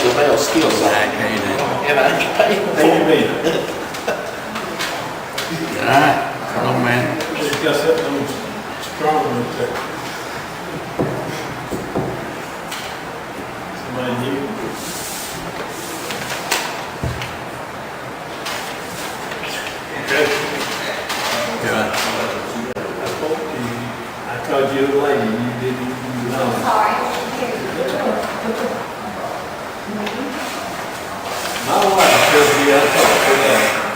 the bell skill set. I can't do it. And I ain't paying for Thank you, it. man. All right, come on, man. Just got something strong with that. Somebody need it. Okay. Good. I called you a lady, you didn't know. Sorry. My wife tells me I talk to that.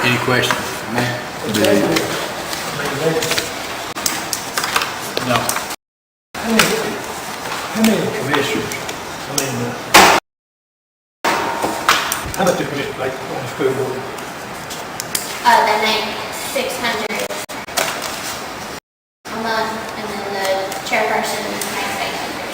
Any questions? Mayor? No. How many commissioners, how about the commission, like, on the school board? The name 600 a month, and then the chairperson makes 800.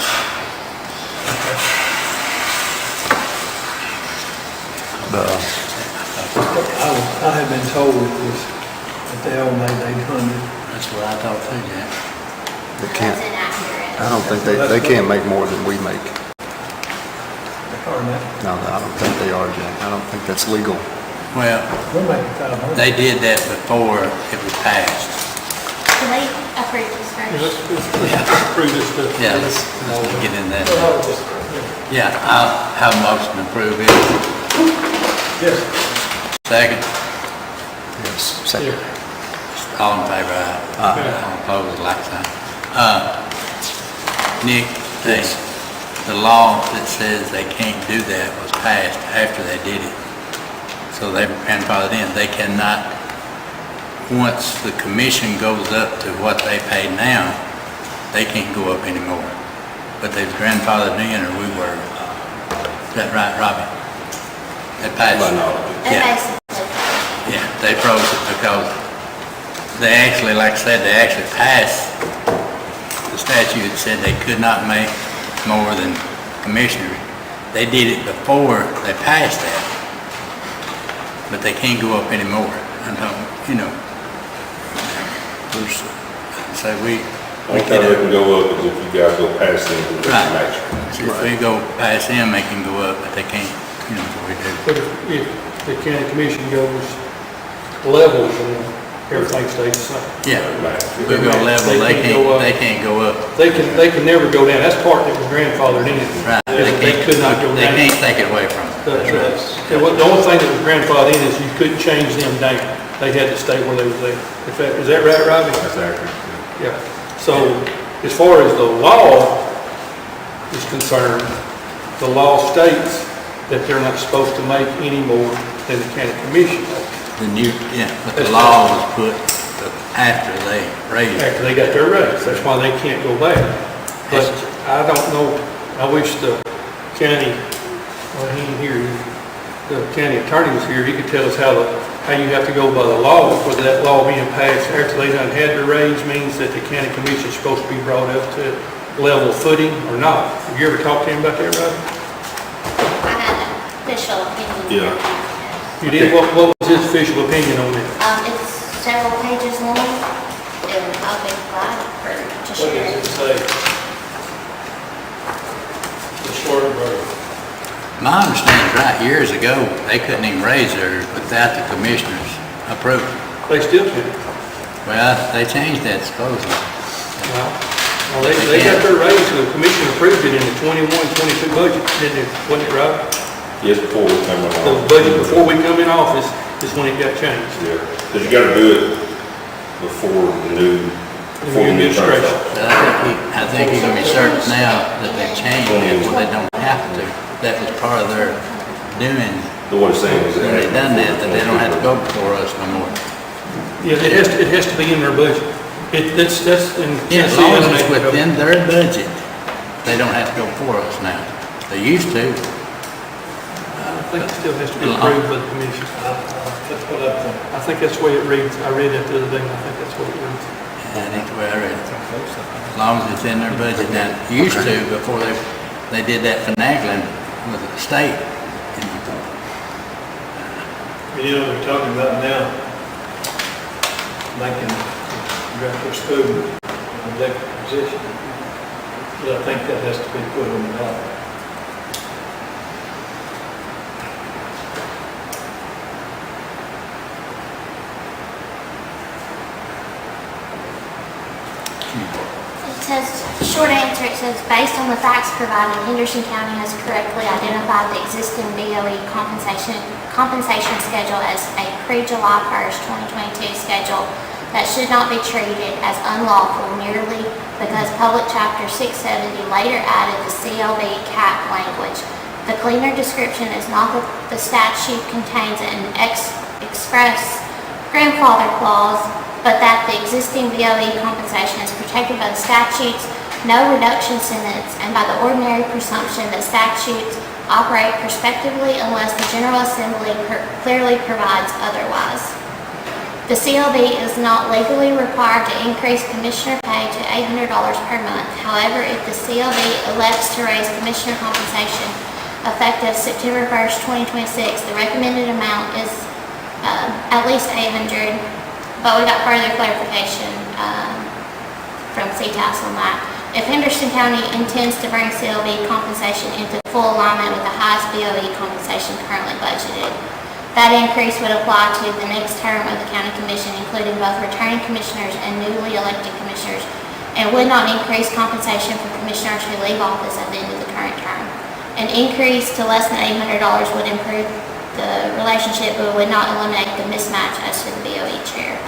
I have been told that they all made 800. That's what I thought too, Jack. They That's can't, inaccurate. I don't think they can't make more than we make. Or not. No, I don't think they are, Jack. I don't think that's legal. Well, We're making 500. they did that before it was passed. Do they approve this first? Let's approve this stuff. Yeah, let's get in that. Well, I'll just- Yeah, I'll have a motion to approve it. Yes. Second, Yes. Second. all in favor, aye. All opposed, like sign. Nick, the law that says they can't do that was passed after they did it. So they were grandfathered in. They cannot, once the commission goes up to what they pay now, they can't go up anymore. But they've grandfathered in, or we were. Is that right, Robbie? They passed. They Yeah. basically, Yeah, they froze it because they actually, like I said, they actually passed the statute that said they could not make more than commissioners. They did it before they passed that, but they can't go up anymore. I don't, you know. So we Only time they can go up is if you guys go past them to the Right. match. So if we go past them, they can go up, but they can't, you know, what we do. But if the county commission goes levels and everything stays the same. Yeah, Right. if we go level, they can't go up. They can never go down. That's part that was grandfathered in. Right. They could not go They down. can't take it away from them. That's right. And the only thing that was grandfathered in is you couldn't change them down. They had to stay where they was there. Is that right, Robbie? That's accurate. Yeah. So as far as the law is concerned, the law states that they're not supposed to make any more than the county commission The new, yeah, but the law was put after they raised it. after they got their raise. That's why they can't go back. But I don't know, I wish the county, well, he ain't here, the county attorney was here, he could tell us how you have to go by the law, whether that law being passed after they done had their raise means that the county commission is supposed to be brought up to level footing or not. Have you ever talked to him about that, Robbie? I had an official opinion. Yeah. You did? What was his official opinion on it? It's several pages long, and I'll be glad to share it. say? The short version. My understanding is right, years ago, they couldn't even raise theirs without the commissioners approval. They still can. Well, they changed that supposedly. Well, they got their raise, and the commission approved it in the 21-22 budget, didn't it? Wasn't it, Rob? Yes, before we come The along. budget before we come in office is when it got changed. Yeah, because you gotta do it before the new administration. term starts. But I think you can be certain now that they've changed it, well, they don't have to. That was part of their doing, So what it's saying is when they done that they don't have to go before us no more. Yeah, it has to be in their budget. That's in Yeah, as Tennessee. long as it's within their budget, they don't have to go before us now. They used to. I think it still has to be approved by the commission. That's what I think. I think that's the way it reads. I read that the other day, and I think that's what it reads. And that's the way I read it. As long as it's in their budget now. Used to, before they did that finagling with the state. You know, they're talking about now making director of school an elected position. But I think that has to be put on the ballot. It says, short answer, it says, based on the facts provided, Henderson County has correctly identified the existing DOE compensation schedule as a pre-July 1st, 2022 schedule that should not be treated as unlawful merely because Public Chapter 670 later added the CLB cap language. The cleaner description is not that the statute contains an express express grandfather clause, but that the existing BOE compensation is protected by the statutes, no reduction sentence, and by the ordinary presumption that statutes operate prospectively unless the General Assembly clearly provides otherwise. The CLB is not legally required to increase commissioner pay to $800 per month. However, if the CLB elects to raise commissioner compensation effective September 1st, 2026, the recommended amount is at least $800, but we got further clarification from CTAS on that. If Henderson County intends to bring CLB compensation into full alignment with the highest BOE compensation currently budgeted, that increase would apply to the next term of the county commission, including both returning commissioners and newly elected commissioners, and would not increase compensation for commissioners who leave office at the end of the current term. An increase to less than $800 would improve the relationship, but would not eliminate the mismatch as to the BOE chair.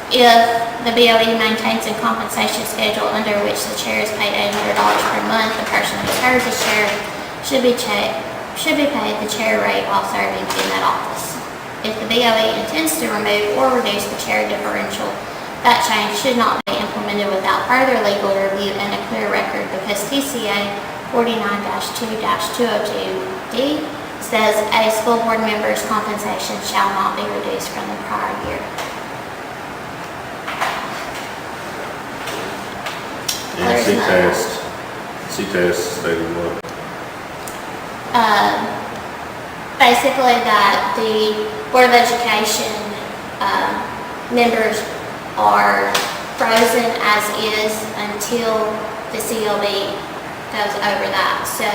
If the BOE maintains a compensation schedule under which the chair is paid $800 per month, the person who serves as chair should be paid the chair rate while serving in that office. If the BOE intends to remove or reduce the chair differential, that change should not be implemented without further legal review and a clear record, because TCA 49-2-202D says a school board member's compensation shall not be reduced from the prior year. And CTAS stated what? Basically that the Board of Education members are frozen as is until the CLB goes over that. So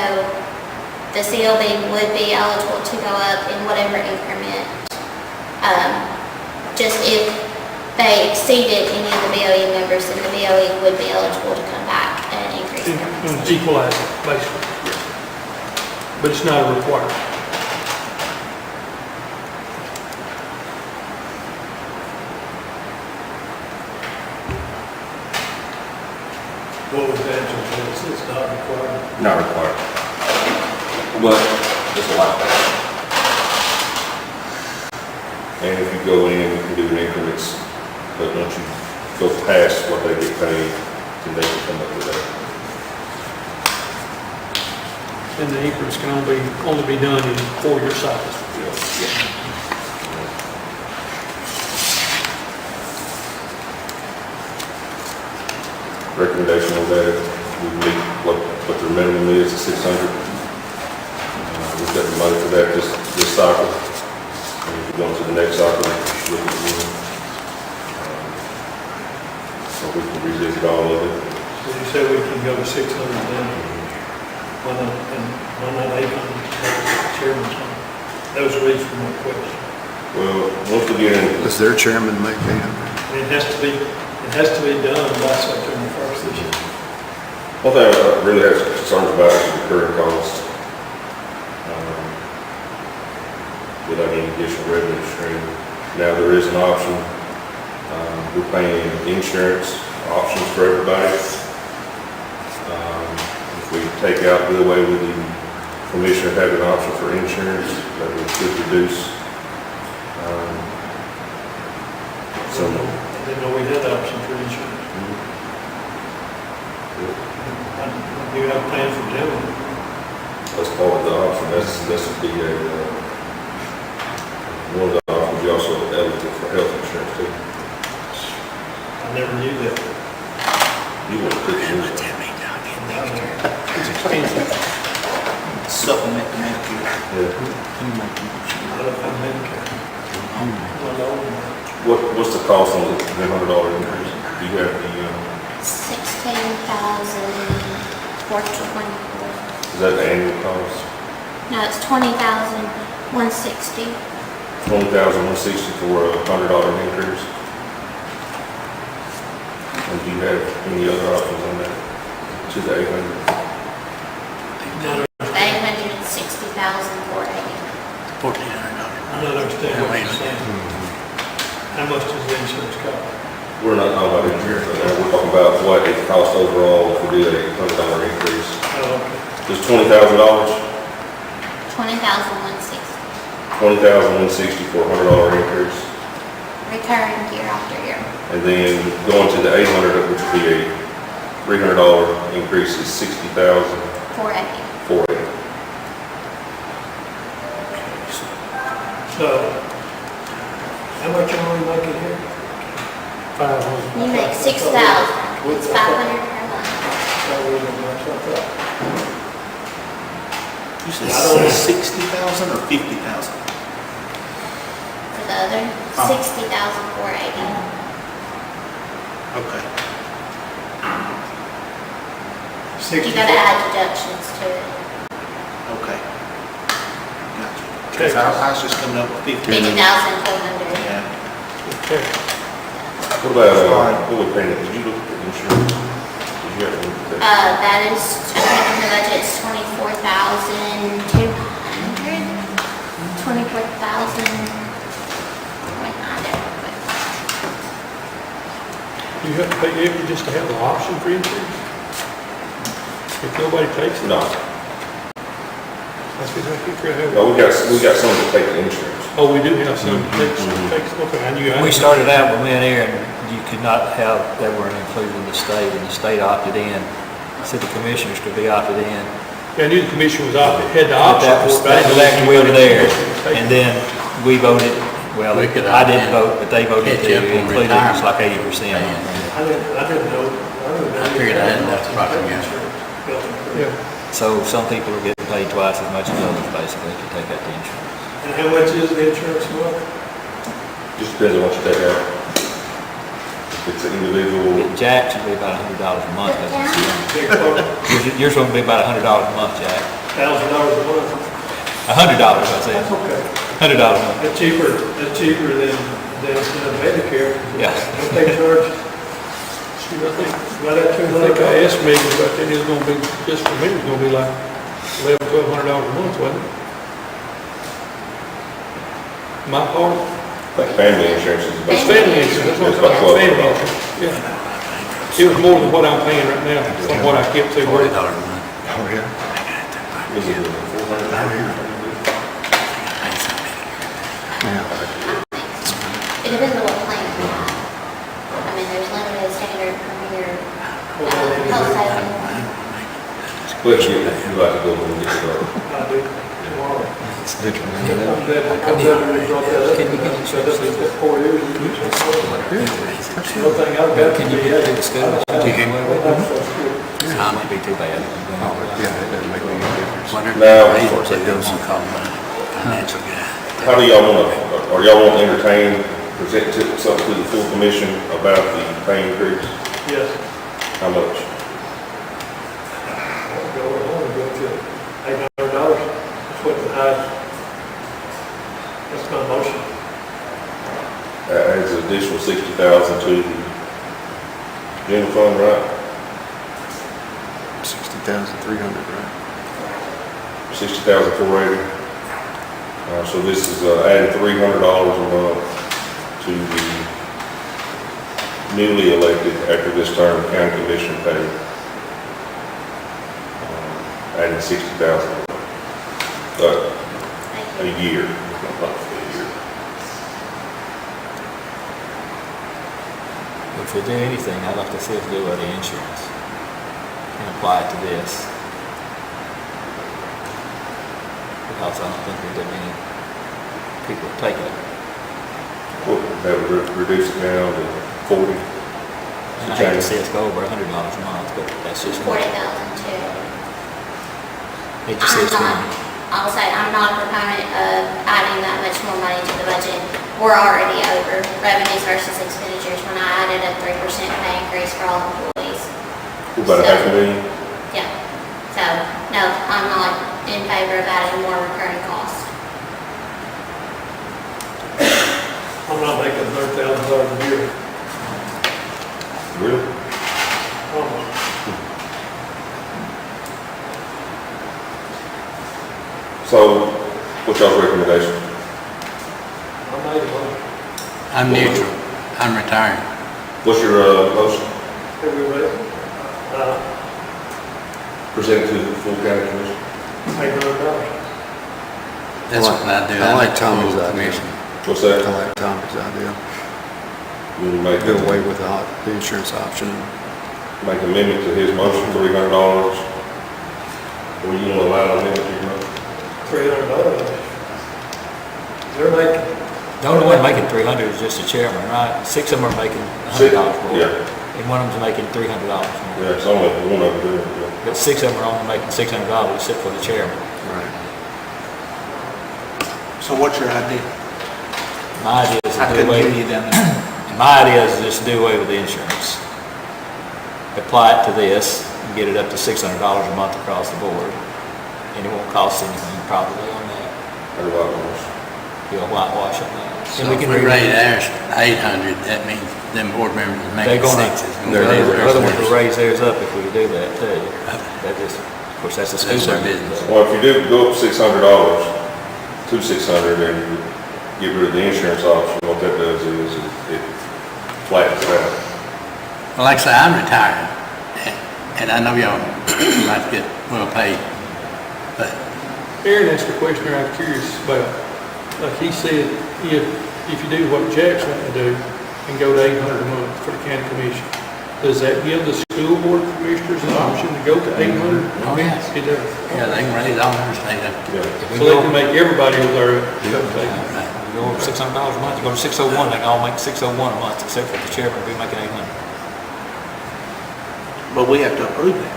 the CLB would be eligible to go up in whatever increment. Just if they exceeded any of the BOE members, then the BOE would be eligible to come back and increase their And compensation. equalize it, basically. But it's not a requirement. What was the answer to this? It's not required. Not required. But it's a lot. And if you go in, you can do increments, but once you go past what they get paid, then they can come up with that. And the increments can only be done in 4-year cycles. Recommendation on that, we meet what their minimum is, 600. We've got the money for that this cycle. And if we go into the next cycle, look at it again. So we can revisit all of it. So you say we can go to 600 then? Why not 800? Chairman's one. That was the reason for my question. Well, once again, Does their chairman make that? I mean, it has to be done by September 1st this year. one thing I really have concerns about is the recurring costs. Without any additional revenue stream. Now there is an option. We're paying insurance options for everybody. If we take out, do away with the commissioner having an option for insurance, that would reduce some. I didn't know we had the option for insurance. You have a plan for general. That's part of the option. That's the one of the options. You also eligible for health insurance too. I never knew that. You want to put yours on. It's expensive. Supplement the Medicare. Yeah. I don't have Medicare. What's the cost on the $100 increase? Do you have the, $16,424. is that the annual cost? No, it's $20,160. $20,160 for a $100 increase? And do you have any other options on that? To the 800? $860,480. $1,400. I'm not understanding what you're saying. How much does the insurance cost? We're not talking about insurance right now. We're talking about what it costs overall if we do a $100 increase. Oh, okay. Just $20,000? $20,160. $20,160 for a $100 increase. Recurring year after year. And then going to the 800, which would be a $300 increase, is $60,480. 480. So, how much are we making here? 500. You make 6,000. It's 500 per month. So we don't match up that. You said 60,000 or 50,000? For the other, 60,480. Okay. You gotta add deductions to it. Okay. Gotcha. Because I was just coming up with 50. 50,400. Yeah. Okay. What about, what would pay, did you look at the insurance? Did you have to look at that? That is, I think in the budget is 24,200. 24,000. You have to pay extra just to have the option for insurance? If nobody takes it? No, That's exactly correct. no, we got some to take the insurance. Oh, we do have some takes, okay, I knew. We started out when we went there, and you could not have, they weren't included in the state, and the state opted in. Said the commissioners could be opted in. Yeah, I knew the commission was out, had the But option. that was, for it, but I that didn't know we were there, if and then we voted, well, We could I opt didn't in. vote, but they voted Catch to up on include it, it's like retirement. 80%. I didn't know. I figured I had enough to buy some gas. Yeah, So some people are getting paid twice as much as others, basically, to take out the insurance. And how much is the insurance a month? Just depends on what you take out. If it's an individual, Jack should be about $100 a month, that's what Big part, yours going to be about $100 a month, Jack. $1,000 a month. $100, I said, That's okay. $100 a month, That's cheaper than Medicare. yeah. Don't they charge shoot, I think, right at I think I $200? estimated about that it's gonna be, just for me, it's gonna be like $1,100, $1,200 a month, wasn't it? My part, I think family insurance is about. that's family insurance, that's what I'm It's about talking about, $1,200. family insurance, yeah. It was more than what I'm paying right now, from what I kept through. $40 a month. Oh, yeah. Is it 400? It depends on what plan you have. I mean, there's limited, standard, premier, health savings. But you like to go and get started. I do, tomorrow. It's different. I'm glad we brought that up. Can you get So that's been 4 years. One thing I've got to Can you be get at. to the school? It might be too bad. Oh, yeah, it doesn't make any difference. Now, Of course, they don't call him a financial guy. how do y'all want to, or y'all want to entertain, present something to the full commission about the pay increase? Yes. How much? I'll go to $800. That's what the highest. That's my motion. Adds an additional 60,000 to the general fund, right? 60,300, right? 60,480. So this is adding $300 a month to the newly elected after this term county commission pay. Adding 60,000 a year. If we do anything, I'd like to see us do the insurance and apply it to this. Because I don't think there's that many people taking it. Well, that would reduce it down to 40. And I hate to see us go over $100 a month, but that's just me. 40,000 too. Hate to see us going. I'll say, I'm not a proponent of adding that much more money to the budget. We're already over revenues versus expenditures when I added a 3% pay increase for all employees. About $500,000. Yeah, so, no, I'm not in favor of adding more recurring costs. I'm not making $100,000 a year. Really? Almost. So, what's y'all's recommendation? I made a motion. I'm neutral. I'm retiring. What's your motion? Everybody, Present to the full county commission? $800. That's what I do. I like the Tommy's full idea. commission. What's that? I like Tommy's idea. You make, Do away with the insurance option. make amendment to his motion, $300. Or you want to allow an amendment to your motion? $300. They're making, The only one making 300 is just the chairman, right? 6 of them are making $100 more. Yeah, And one of them's making $300 more. yeah, it's only one of them, yeah. But 6 of them are only making $600 except for the chairman. Right. So what's your idea? My idea is to I do couldn't away hear with, you down there. my idea is just do away with the insurance. Apply it to this and get it up to $600 a month across the board. And it won't cost anything probably on that. That's a lot more. You'll whitewash on that. So And we if can we re- raise ours 800, that means them board members are They're making gonna, sixes. the other ones will raise theirs up if we do that too. That just, of course, that's the school. That's their budget. business. Well, if you do go up $600 to $600 and you get rid of the insurance option, what that does is it flattens it out. Well, like I say, I'm retired, and I know y'all might get well paid, but Aaron asked a question I'm curious about. Like he said, if you do what Jack's wanting to do and go to $800 a month for the county commission, does that give the school board commissioners an option to go to $800? Oh, yes. It does. yeah, they can raise all their state up. Yeah. If we So they go- can make everybody over there go to $800. You go over $600 a month, you go to 601, they can all make 601 a month, except for the chairman will be making 800. But we have to approve that.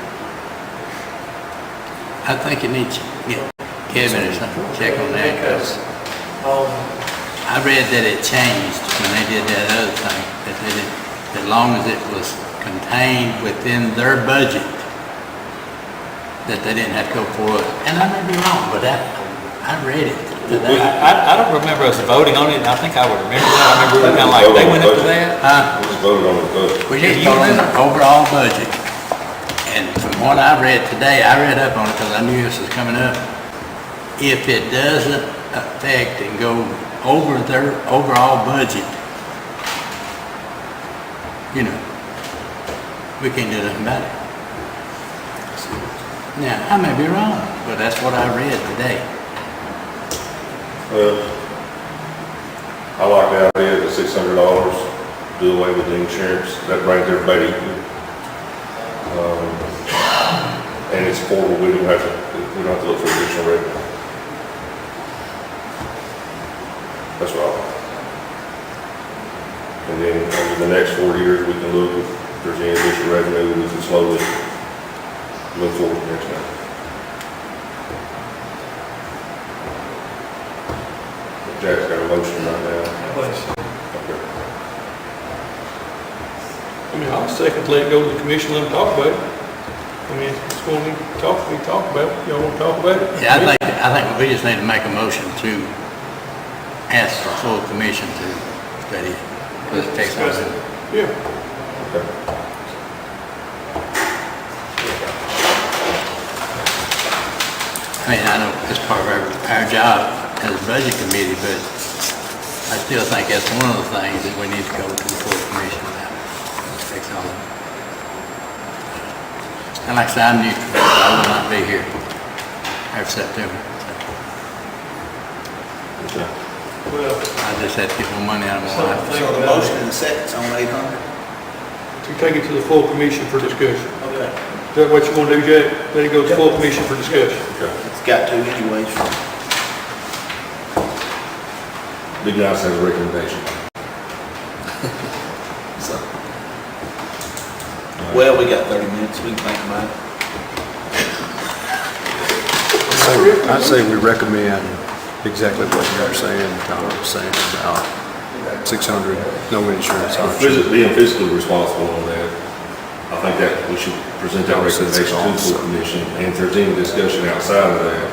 I think you need to get Kevin or something, to check on that, because I read that it changed when they did that other thing, that they did, as long as it was contained within their budget, that they didn't have to go for it. And I may be wrong, but I read it today. I don't remember us voting on it, and I think I would remember that. I remember we were kind of like, they went up to that. We just voted on the budget. We just voted on the overall budget, and from what I read today, I read up on it because I knew this was coming up. If it doesn't affect and go over their overall budget, you know, we can't do nothing about it. Now, I may be wrong, but that's what I read today. Well, I like the idea of the $600, do away with the insurance, that brings everybody equal. And it's affordable, we don't have to look for additional revenue. That's right. And then over the next 4 years, we can look if there's any additional revenue, we can slowly move forward next time. Jack's got a motion right now. Okay. I mean, I'll second let it go to the commission, let them talk about it. I mean, it's going to we talk about it. Y'all want to talk about it? Yeah, I think we just need to make a motion to ask the full commission to study it. Because it takes us. Yeah. Okay. I mean, I know it's part of our job as a budget committee, but I still think that's one of the things that we need to go to the full commission about. Fix all of it. And like I said, I'm new, so I will not be here after September. Okay. well, I just had to get more money out of my so life. think So the about motion it. and the second's on 800? To take it to the full commission for discussion. Okay. Is that what you want to do, Jack? Let it go to the full commission for discussion. Okay. It's got to anyways. Be nice to have a recommendation. So. Well, we got 30 minutes, we can think about it. I'd say we recommend exactly what you're saying, Tom was saying about 600, no insurance option. Being fiscally responsible on that, I think that we should present that recommendation to the full commission, and if there's any discussion outside of that,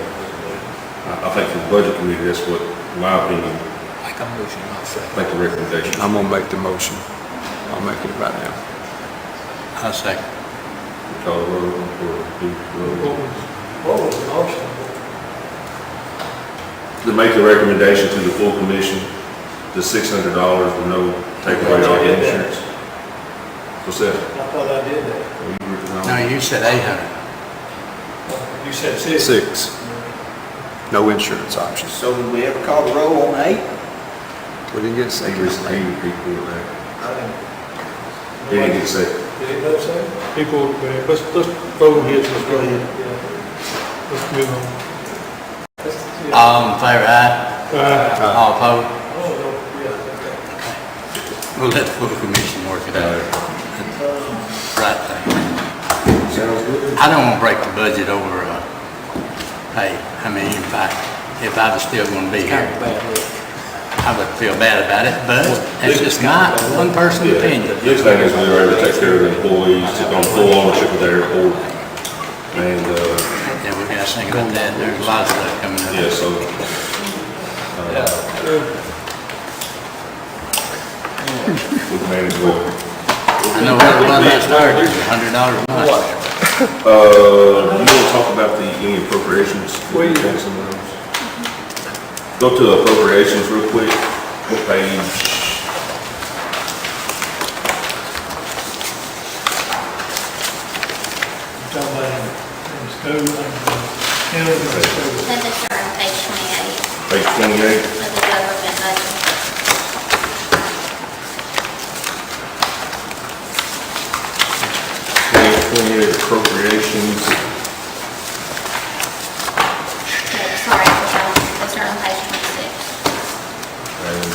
I think for the budget committee, that's what, in my opinion, Like a motion, I'll say. I think the recommendation. I'm gonna make the motion. I'll make it right now. I'll second. Call the roll, or do the roll. What was the motion? To make the recommendation to the full commission, the $600 with no take away all the insurance. What's that? I thought I did that. No, you said 800. You said 6. 6. no insurance options. So did we ever call the roll on 8? We didn't get a second. He pulled that. He didn't get sick. Did anybody say? People, let's vote on his, let's go ahead. Let's move on. All in favor, aye? All opposed? Oh, no, yeah, We'll let the full commission work it out. Right thing. Sounds good. I don't want to break the budget over, pay. I mean, if I was still going to be here, I would feel bad about it, but that's just my one person's opinion. The big thing is we were able to take care of the employees, took on full ownership of the airport. And, Yeah, we got to think about that. There's a lot of stuff coming up. yeah, so, we've managed well. I know what one I started, $100 a month. You want to talk about any appropriations? Well, yeah. Some of those? Go to appropriations real quick. What page? talking about in school, county, Then they start on page 28 Page 28. of the government budget. Page 28 appropriations. Okay, sorry, they start on page 26. And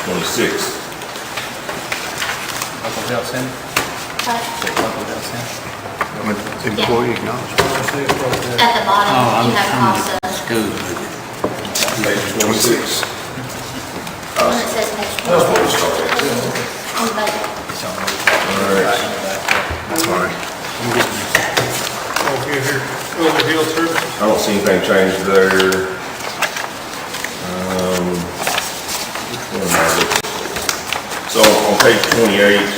26. Local health center? Local health center? Employee acknowledgement. At the bottom, Oh, you have I'm also, the school budget. Page 26. the one that says page 26 on the budget. All right. Sorry. oh, here, over hill service. I don't see anything changed there. Which one am I looking for? So on page 28,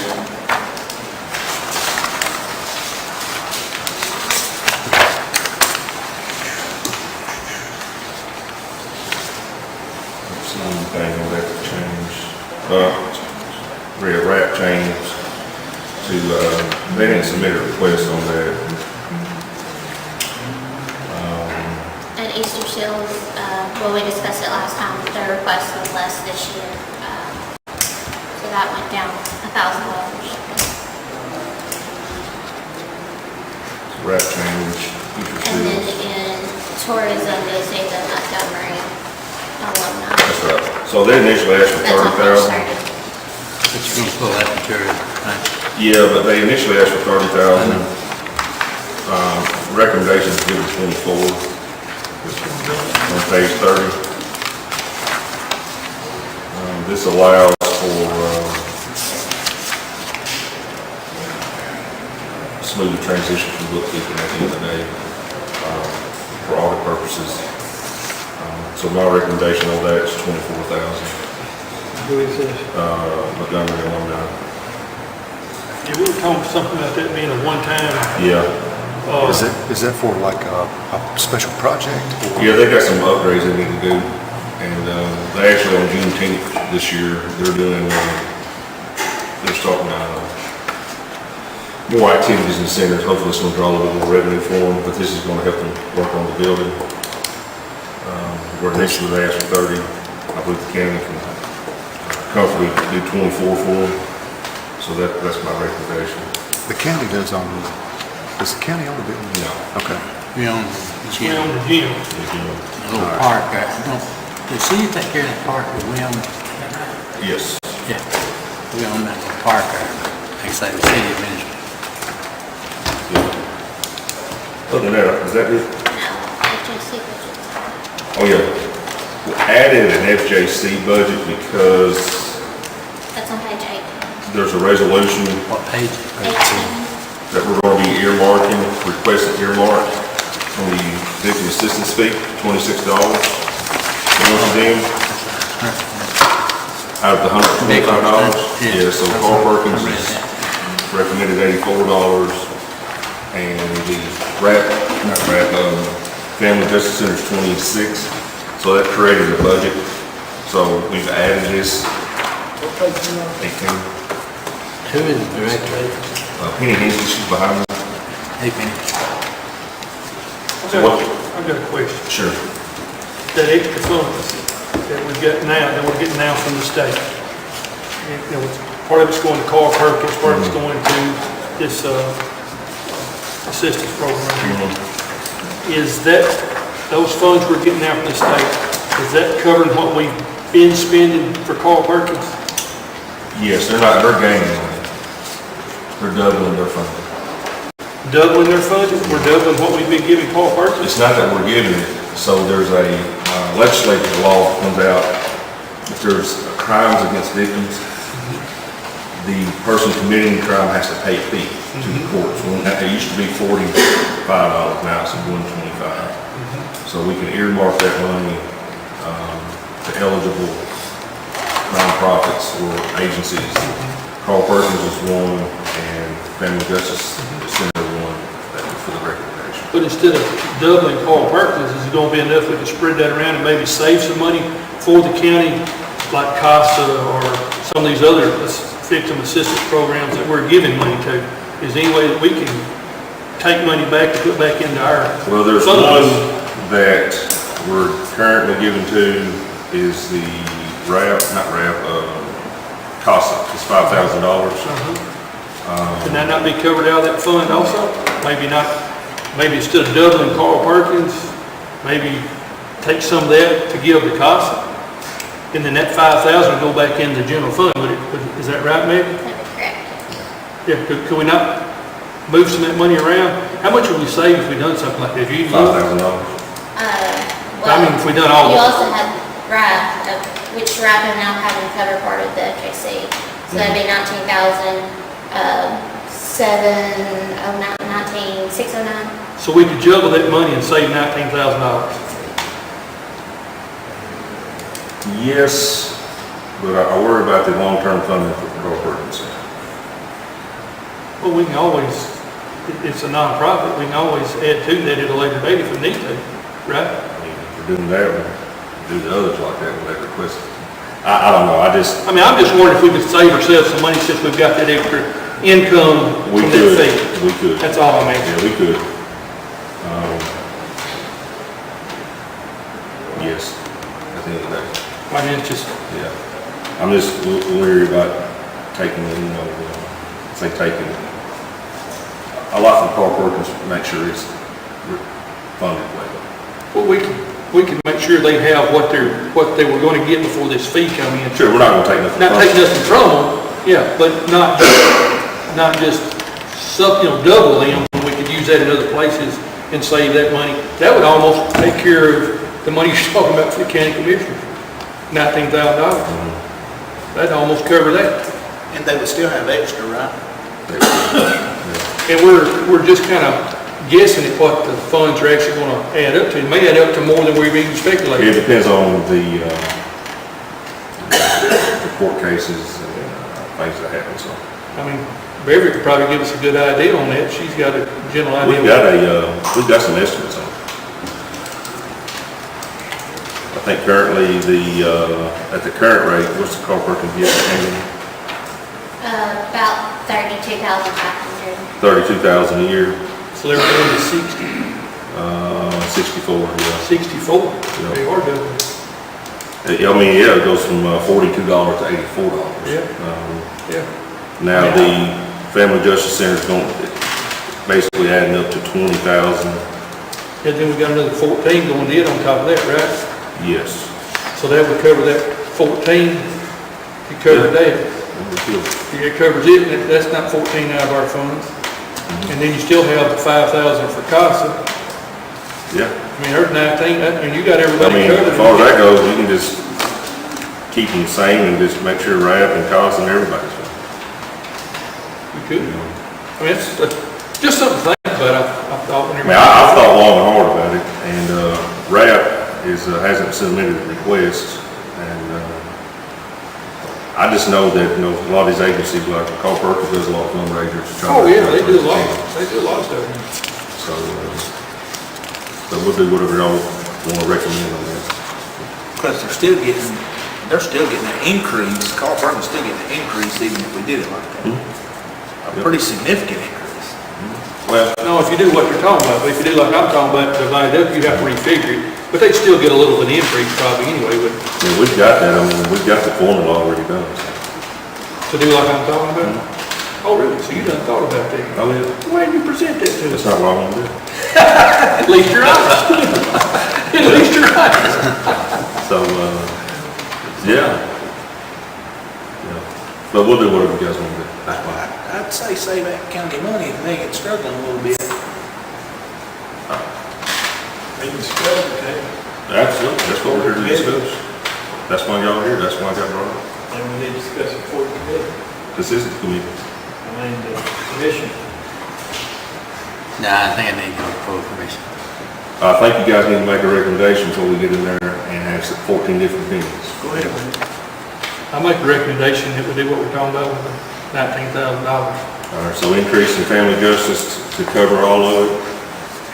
don't see anything on that to change. Wrap change to, they didn't submit a request on that. And Easter Seals, well, we discussed it last time, their request was less this year. So that went down $1,000. Wrap change. And then again, tourism goes into Montgomery alumni. That's right. So they initially asked for That's on page 30,000. 30. But you're gonna pull that material, right? Yeah, but they initially asked for 30,000. Recommendations given 24 on page 30. This allows for smooth transition from bookkeeping at the end of the day for audit purposes. So my recommendation on that is 24,000. Who is this? Montgomery alumni. Yeah, we were talking something about that being a one-time, Yeah. Is that for like a special project? Or- Yeah, they got some upgrades they need to do, and they actually on Juneteenth this year, they're doing, they're starting more activities in centers. Hopefully it's going to draw a little bit more revenue for them, but this is going to help them work on the building. Where initially they asked for 30, I believe the county can comfortably do 24 for them, so that's my recommendation. The county does the county own the building? No. Okay. We own the we gym, own the gym. a little park there. The city take care of the park, but we own, Yes. yeah, we own that little park there. Like I say, the city administers. Other than that, is that it? No, HJC budget. Oh, yeah. We added an FJC budget because That's on page 8. there's a resolution What page? 18. that we're going to be earmarking, requesting earmark on the victim assistance fee, $26. Once again, out of the $125. Yeah, so Carl Perkins is recommended $84, and the Family Justice Center is $26. So that created a budget. So we've added this 18. Who is the director? Penny Hensley, she's behind me. Hey, Penny. So what, I've got a question. Sure. That extra funds that we've got now, that we're getting now from the state, you know, part of it's going to Carl Perkins, part of it's going to this assistance program. Is that, those funds we're getting now from the state, is that covering what we've been spending for Carl Perkins? Yes, they're gaining money. They're doubling their funding. Doubling their funding? We're doubling what we've been giving Carl Perkins? It's not that we're giving it, so there's a legislative law that comes out, if there's crimes against victims, the person committing the crime has to pay a fee to the courts. It used to be $45, now it's $125. So we can earmark that money to eligible nonprofits or agencies. Carl Perkins is one, and Family Justice Center one for the recommendation. But instead of doubling Carl Perkins, is it going to be enough we can spread that around and maybe save some money for the county, like CASA or some of these other victim assistance programs that we're giving money to? Is there any way that we can take money back and put back into our Well, there's funds? one that we're currently giving to is the CASA. It's $5,000. Can that not be covered out of that fund also? Maybe not, maybe instead of doubling Carl Perkins, maybe take some of that to give to CASA, and then that $5,000 will go back in the general fund. Is that right, maybe? That'd be correct. Yeah, could we not move some of that money around? How much would we save if we done something like that? If you $5,000. Well, I mean, if we done all you of it. also have RAP, which RAP is now having to cover part of the KC. So that'd be 19,609. So we could juggle that money and save $19,000. Yes, but I worry about the long-term funding for Carl Perkins. Well, we can always, it's a nonprofit, we can always add to that at a later date if we need to, right? I mean, if we're doing that, we'll do the others like that when they request it. I don't know, I'm just wondering if we could save ourselves some money since we've got that extra income we from could, that fee. we could. That's all I'm asking. Yeah, we could. Yes, at the end of the day. I mean, it's just, Yeah, I'm just leery about taking, say taking a lot from Carl Perkins to make sure it's funded well. well, we can make sure they have what they were going to get before this fee come in. Sure, we're not gonna take nothing. Not take nothing from them, yeah, but not just double them, when we could use that in other places and save that money. That would almost take care of the money you're talking about for the county commissioner, $19,000. That'd almost cover that. And they would still have extra, right? And we're just kind of guessing at what the funds are actually going to add up to. It may add up to more than we've even speculated. It depends on the court cases and things that happen, so. I mean, Beverly could probably give us a good idea on that. She's got a general idea. We've got some estimates on it. I think currently at the current rate, what's the Carl Perkins gift annually? About 32,500. $32,000 a year, So they're going to 60, 64, yeah. 64. They are doing it. I mean, yeah, it goes from $42 to $84. Yeah. Yeah. Now Yeah. the Family Justice Center is going, basically adding up to $20,000. And then we got another 14 going in on top of that, right? Yes. So that would cover that 14. You covered that. Yeah, it covers it, and that's not 14 out of our funds. And then you still have the 5,000 for CASA. Yeah. I mean, there's 19, and you got I everybody mean, covered. as far as that goes, you can just keep them the same and just make sure RAP and CASA and everybody's fine. You could. I mean, it's just something to think about, I thought. When I mean, I've thought long and hard about it, and RAP hasn't submitted a request, and I just know that, a lot of these agencies, like Carl Perkins does a lot of fundraisers. Oh, yeah, they do a lot. They do a lot of stuff. So we'll do whatever y'all want to recommend on that. Because they're still getting an increase. Carl Perkins still getting an increase even if we did it like that. A pretty significant increase. Well, No, if you do what you're talking about, but if you do like I'm talking about, divide it up, you have to refigure it. But they'd still get a little bit of increase probably anyway, but I mean, we've got that, I mean, we've got the formula already done. to do like I'm talking about. Oh, really? So you done thought about that? Oh, yeah, Why didn't you present that to us? that's not what I want to do. At least you're honest. At least you're honest. So, yeah. Yeah. But we'll do whatever you guys want to do. I'd say save that county money if they get struggling a little bit. They discuss it, okay? Absolutely, that's what we're here to discuss. That's why y'all here, that's why I got brought up. And we need to discuss it before we do. This is the committee. I mean, the commission. No, I think I need to go to full commission. I think you guys need to make a recommendation before we get in there and have 14 different opinions. Go ahead, man. I make a recommendation that we do what we're talking about with the $19,000. All right, so increase in family justice to cover all of it.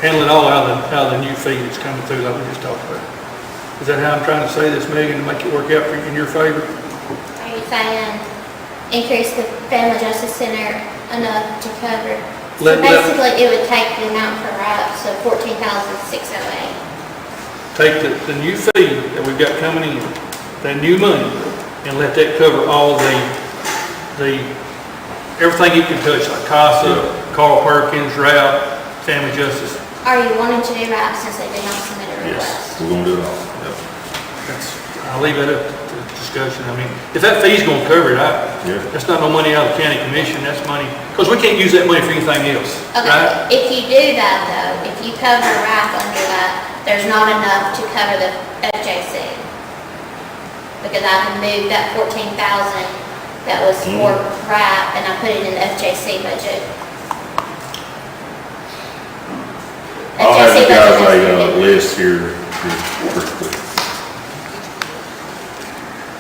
Handle it all out of the new fee that's coming through like we just talked about. Is that how I'm trying to say this, Megan, to make it work out in your favor? Are you saying increase the Family Justice Center enough to cover? So Let- basically, it would take the amount for RAP, so 14,608. Take the new fee that we've got coming in, that new money, and let that cover all the everything you can touch, like CASA, Carl Perkins, RAP, Family Justice. Are you wanting to do RAP since they did not submit a Yes, request? we're gonna do it all. Yep. I'll leave that up to discussion. I mean, if that fee's gonna cover it, Yeah. that's not no money out of the county commission, that's money, because we can't use that money for anything else, right? Okay, if you do that though, if you cover RAP under that, there's not enough to cover the FJC. Because I can move that 14,000 that was for RAP and I put it in the FJC budget. I'll have you FJC guys budget has a to be- list here pretty quick.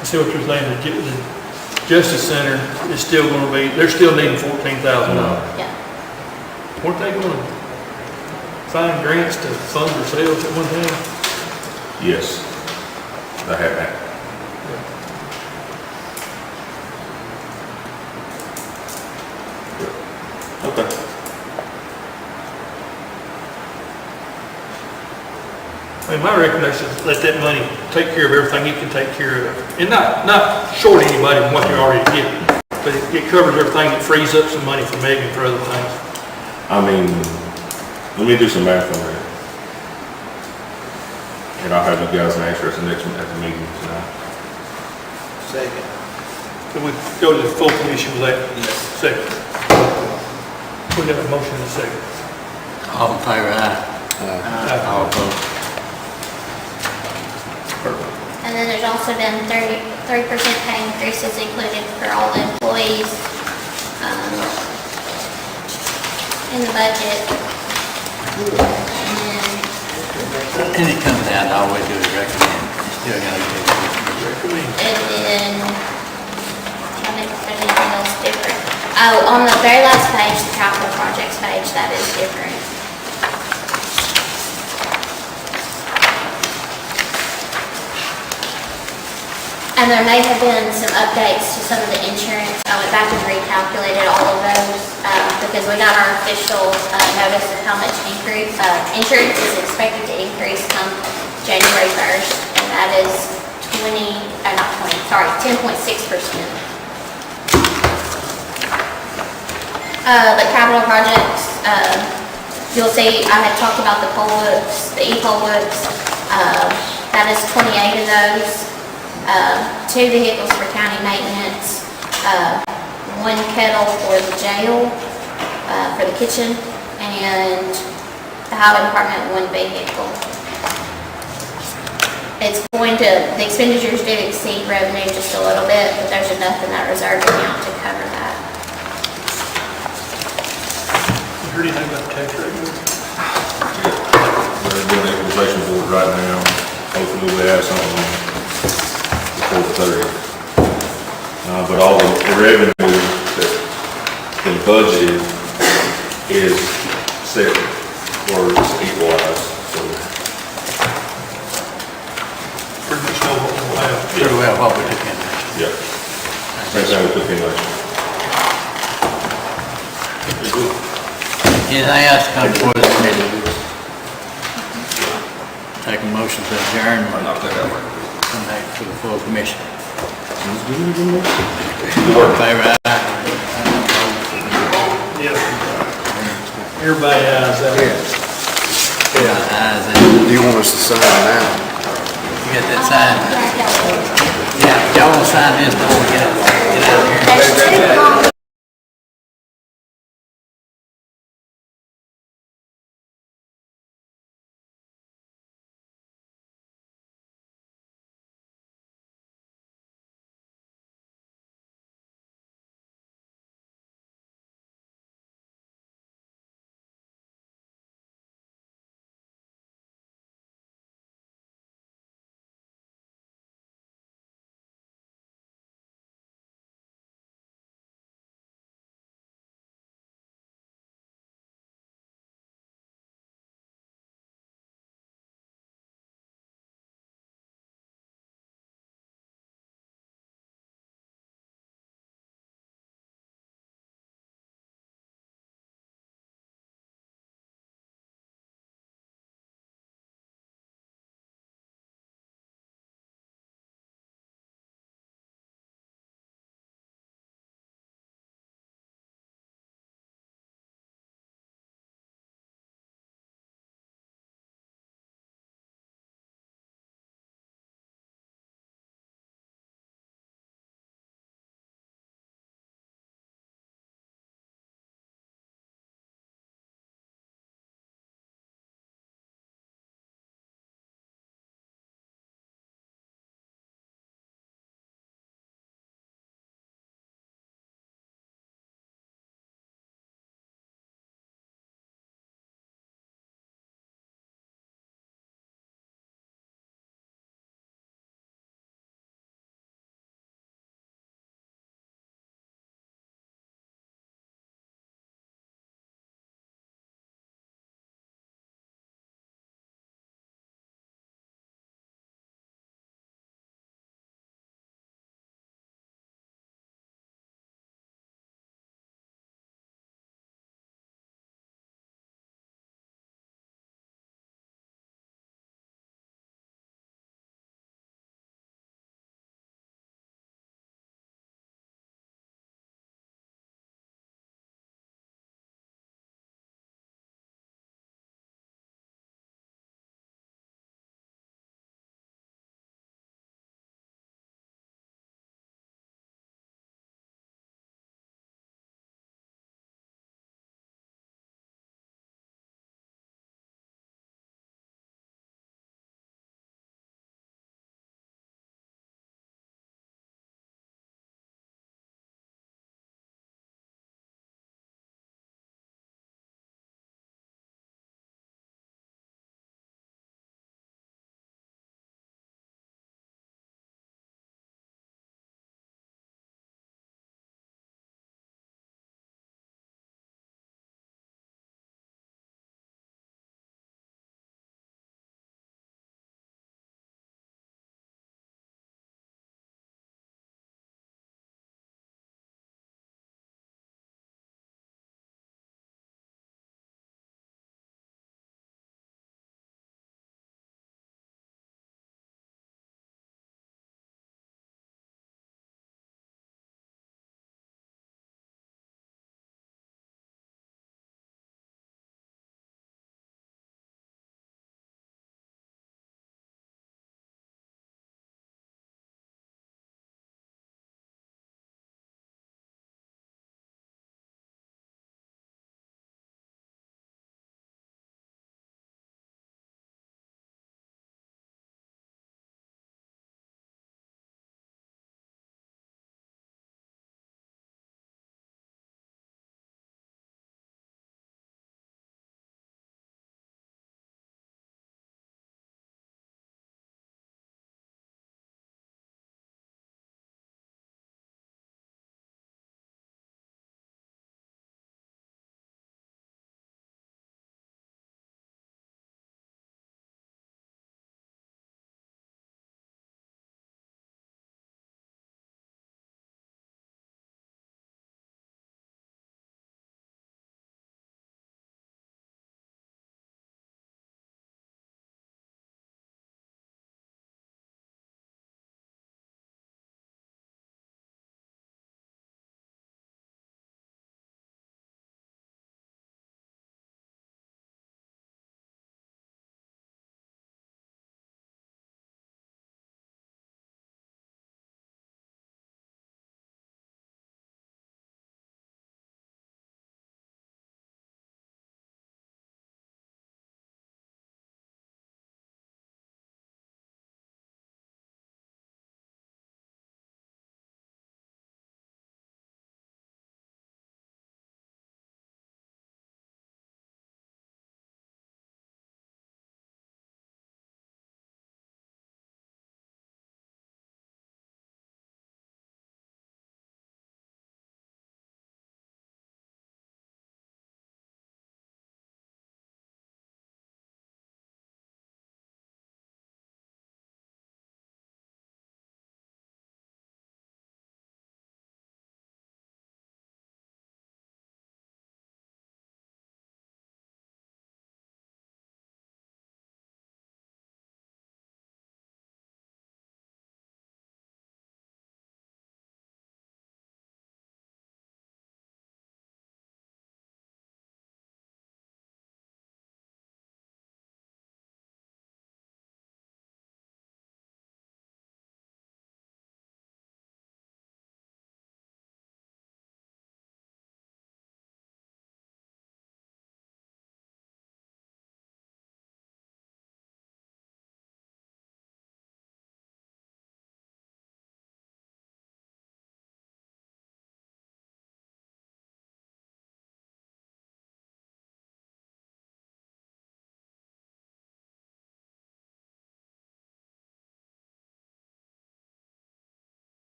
I see what you're saying, the Justice Center is still gonna be, they're still needing $14,000. Yeah. Weren't they gonna find grants to fund themselves at one time? Yes, I have that. Okay. I mean, my recommendation is let that money take care of everything it can take care of. And not short anybody from what they're already getting, but it covers everything, it frees up some money for Megan for other things. I mean, let me do some math on that. And I'll have you guys answer at the meeting tonight. Second. So we go to the full commission with that Yes. second. We got a motion and a second. All in favor, aye. All opposed. And then there's also been 30% pay increases included for all the employees, in the budget. And And it comes down to all we do is recommend. You still gotta do it. And then, trying to think if there's anything else different. Oh, on the very last page, the capital projects page, that is different. And there may have been some updates to some of the insurance. I went back and recalculated all of those, because we got our official, notice of how much increase, insurance is expected to increase come January 1st, and that is 10.6%. The capital projects, you'll see, I had talked about the poll books, the e-poll books, that is 28 of those. 2 vehicles for county maintenance, 1 kettle for the jail, for the kitchen, and the highway department, 1 vehicle. It's going to, the expenditures do exceed revenue just a little bit, but there's enough in that reserve account to cover that. You heard anything about the tax rate? We're doing the equalization board right now. Hopefully we have something before the 30th. But all the revenue that's been budgeted is set or it's equalized, so. Pretty much know what we'll have. Pretty well what we took in. Yeah. Same thing we took in last year. Pretty good. Anything else to come before the committee? Take a motion to adjourn, or come back to the full commission. All in favor, aye? Everybody has that. Ayes, Do you want us to sign now? you got that signed? Yeah, y'all want to sign this before we get out of here? There's 2 copies.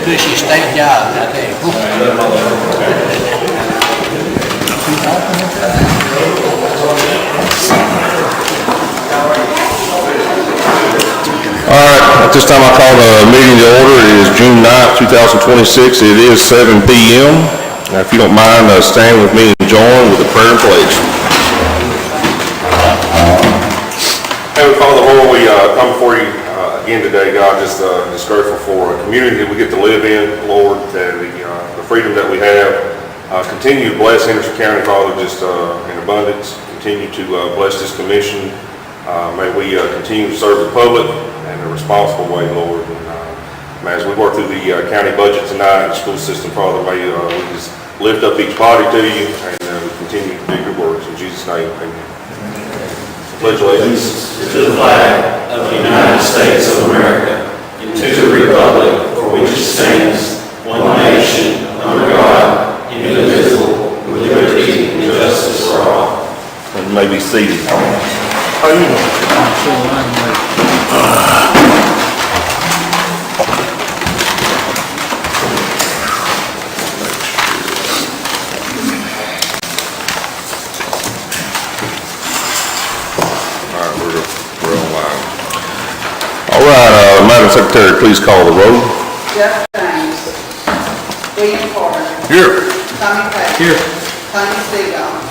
cushy state job, I tell you. All right, at this time I call the meeting to order. It is June 9th, 2026. It is 7 p.m. Now, if you don't mind, stand with me and join with the prayer and pledge. Heavenly Father, Lord, we come before you again today, God, just grateful for a community that we get to live in, Lord, that the freedom that we have. Continue to bless Henderson County, Father, just in abundance. Continue to bless this commission. May we continue to serve the public in a responsible way, Lord. And as we work through the county budget tonight and the school system, Father, may we just lift up each body to you and we continue to do your works. In Jesus' name, amen. Pledge allegiance to the flag of the United States of America and to the republic for which it stands, one nation, under God, indivisible, with liberty and justice for all. and you may be seated. How you doing? We're online. All right, Madam Secretary, please call the roll. Jeff James. William Carter. Here. Tommy Page. Here. Tony Seagull.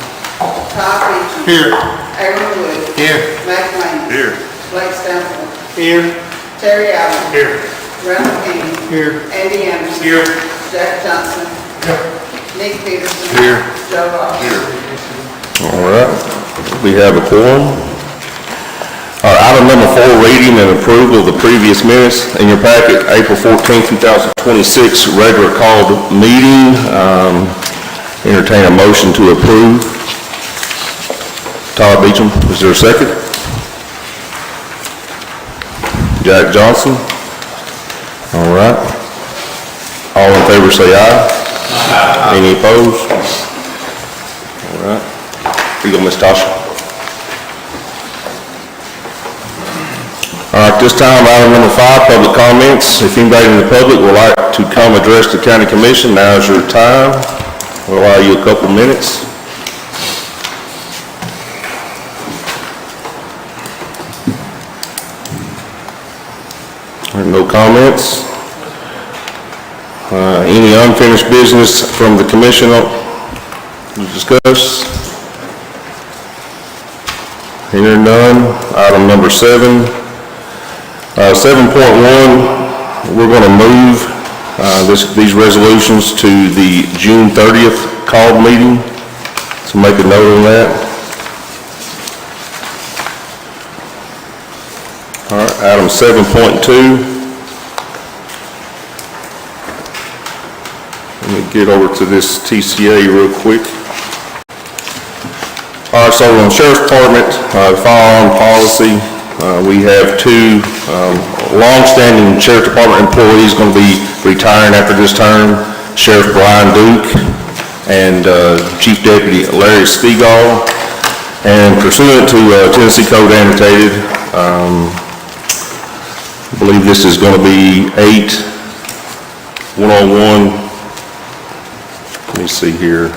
Todd Beecham. Here. Aaron Wood. Here. Matt Lane. Here. Blake Stanford. Here. Terry Allen. Here. Randall King. Here. Andy Anderson. Here. Jack Johnson. Nick Peterson. Here. Joe Ross. Here. All right, we have a quorum. Item number 4, reading and approval of the previous minutes in your packet, April 14, 2026, regular called meeting. Entertain a motion to approve. Todd Beecham, is there a second? Jack Johnson. All right. All in favor say aye. Aye. Any opposed? All right. Here you go, Ms. Tasha. All right, this time, item number 5, public comments. If anybody in the public would like to come address the county commission, now is your time. We'll allow you a couple minutes. All right, no comments. Any unfinished business from the commission to discuss? Hearing none. Item number 7. 7.1, we're going to move these resolutions to the June 30th called meeting, so make a note on that. All right, item 7.2. Let me get over to this TCA real quick. All right, so on the Sheriff's Department, firearm policy, we have 2 long-standing Sheriff Department employees going to be retiring after this term, Sheriff Brian Duke and Chief Deputy Larry Stegall. And pursuant to Tennessee Code Annotated, I believe this is going to be 8-101, let me see here,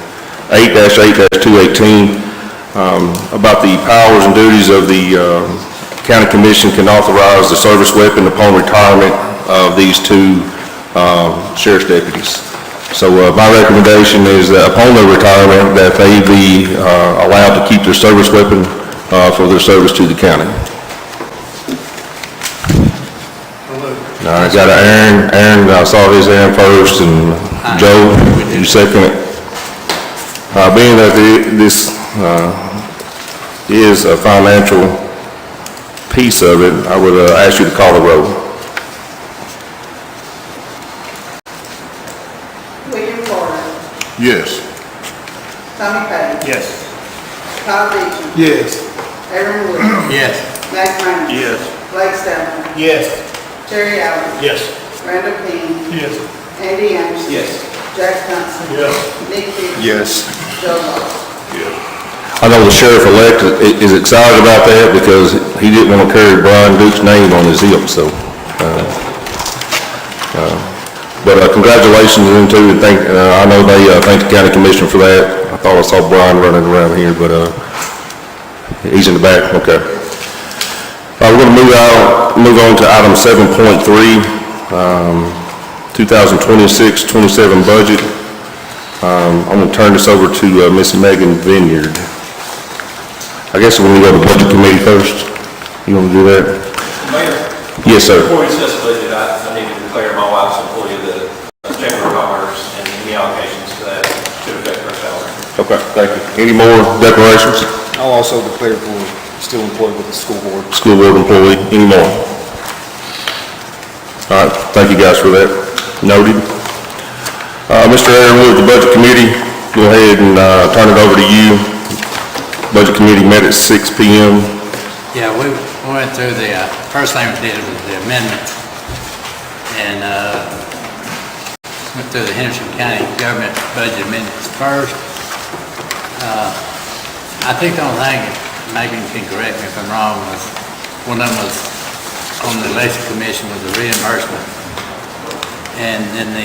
8-8-218, about the powers and duties of the County Commission can authorize the service weapon upon retirement of these 2 sheriff's deputies. So my recommendation is that upon their retirement, that they be allowed to keep their service weapon for their service to the county. All right, got Aaron, I saw his hand first, and Joe, you second it. Being that this is a financial piece of it, I would ask you to call the roll. William Carter. Yes. Tommy Page. Yes. Todd Beecham. Yes. Aaron Wood. Yes. Matt Lane. Yes. Blake Stanford. Yes. Terry Allen. Yes. Randall King. Yes. Andy Anderson. Yes. Jack Johnson. Yes. Nick Peterson. Yes. Joe Ross. I know the sheriff-elect is excited about that because he didn't want to carry Brian Duke's name on his hip, so. But congratulations to them too, and I know they, thank the county commission for that. I thought I saw Brian running around here, but, he's in the back, okay. We're gonna move on to item 7.3, 2026-27 budget. I'm gonna turn this over to, Miss Megan Vineyard. I guess we're gonna go to budget committee first. You wanna do that? Mayor? Yes, sir. Before we discuss the budget, I need to declare my wife's employee of the Chamber of Commerce and any allocations to that to affect her salary. Okay, thank you. Any more declarations? I'll also declare for still employed with the school board. School board employee, any more? All right, thank you guys for that. Noted. Mr. Aaron Wood, the budget committee, go ahead and, turn it over to you. Budget committee met at 6 p.m. Yeah, we went through the, first thing we did was the amendments, and went through the Henderson County government budget amendments first. I think the only thing, maybe you can correct me if I'm wrong, was one of them was on the election commission was the reimbursement. And then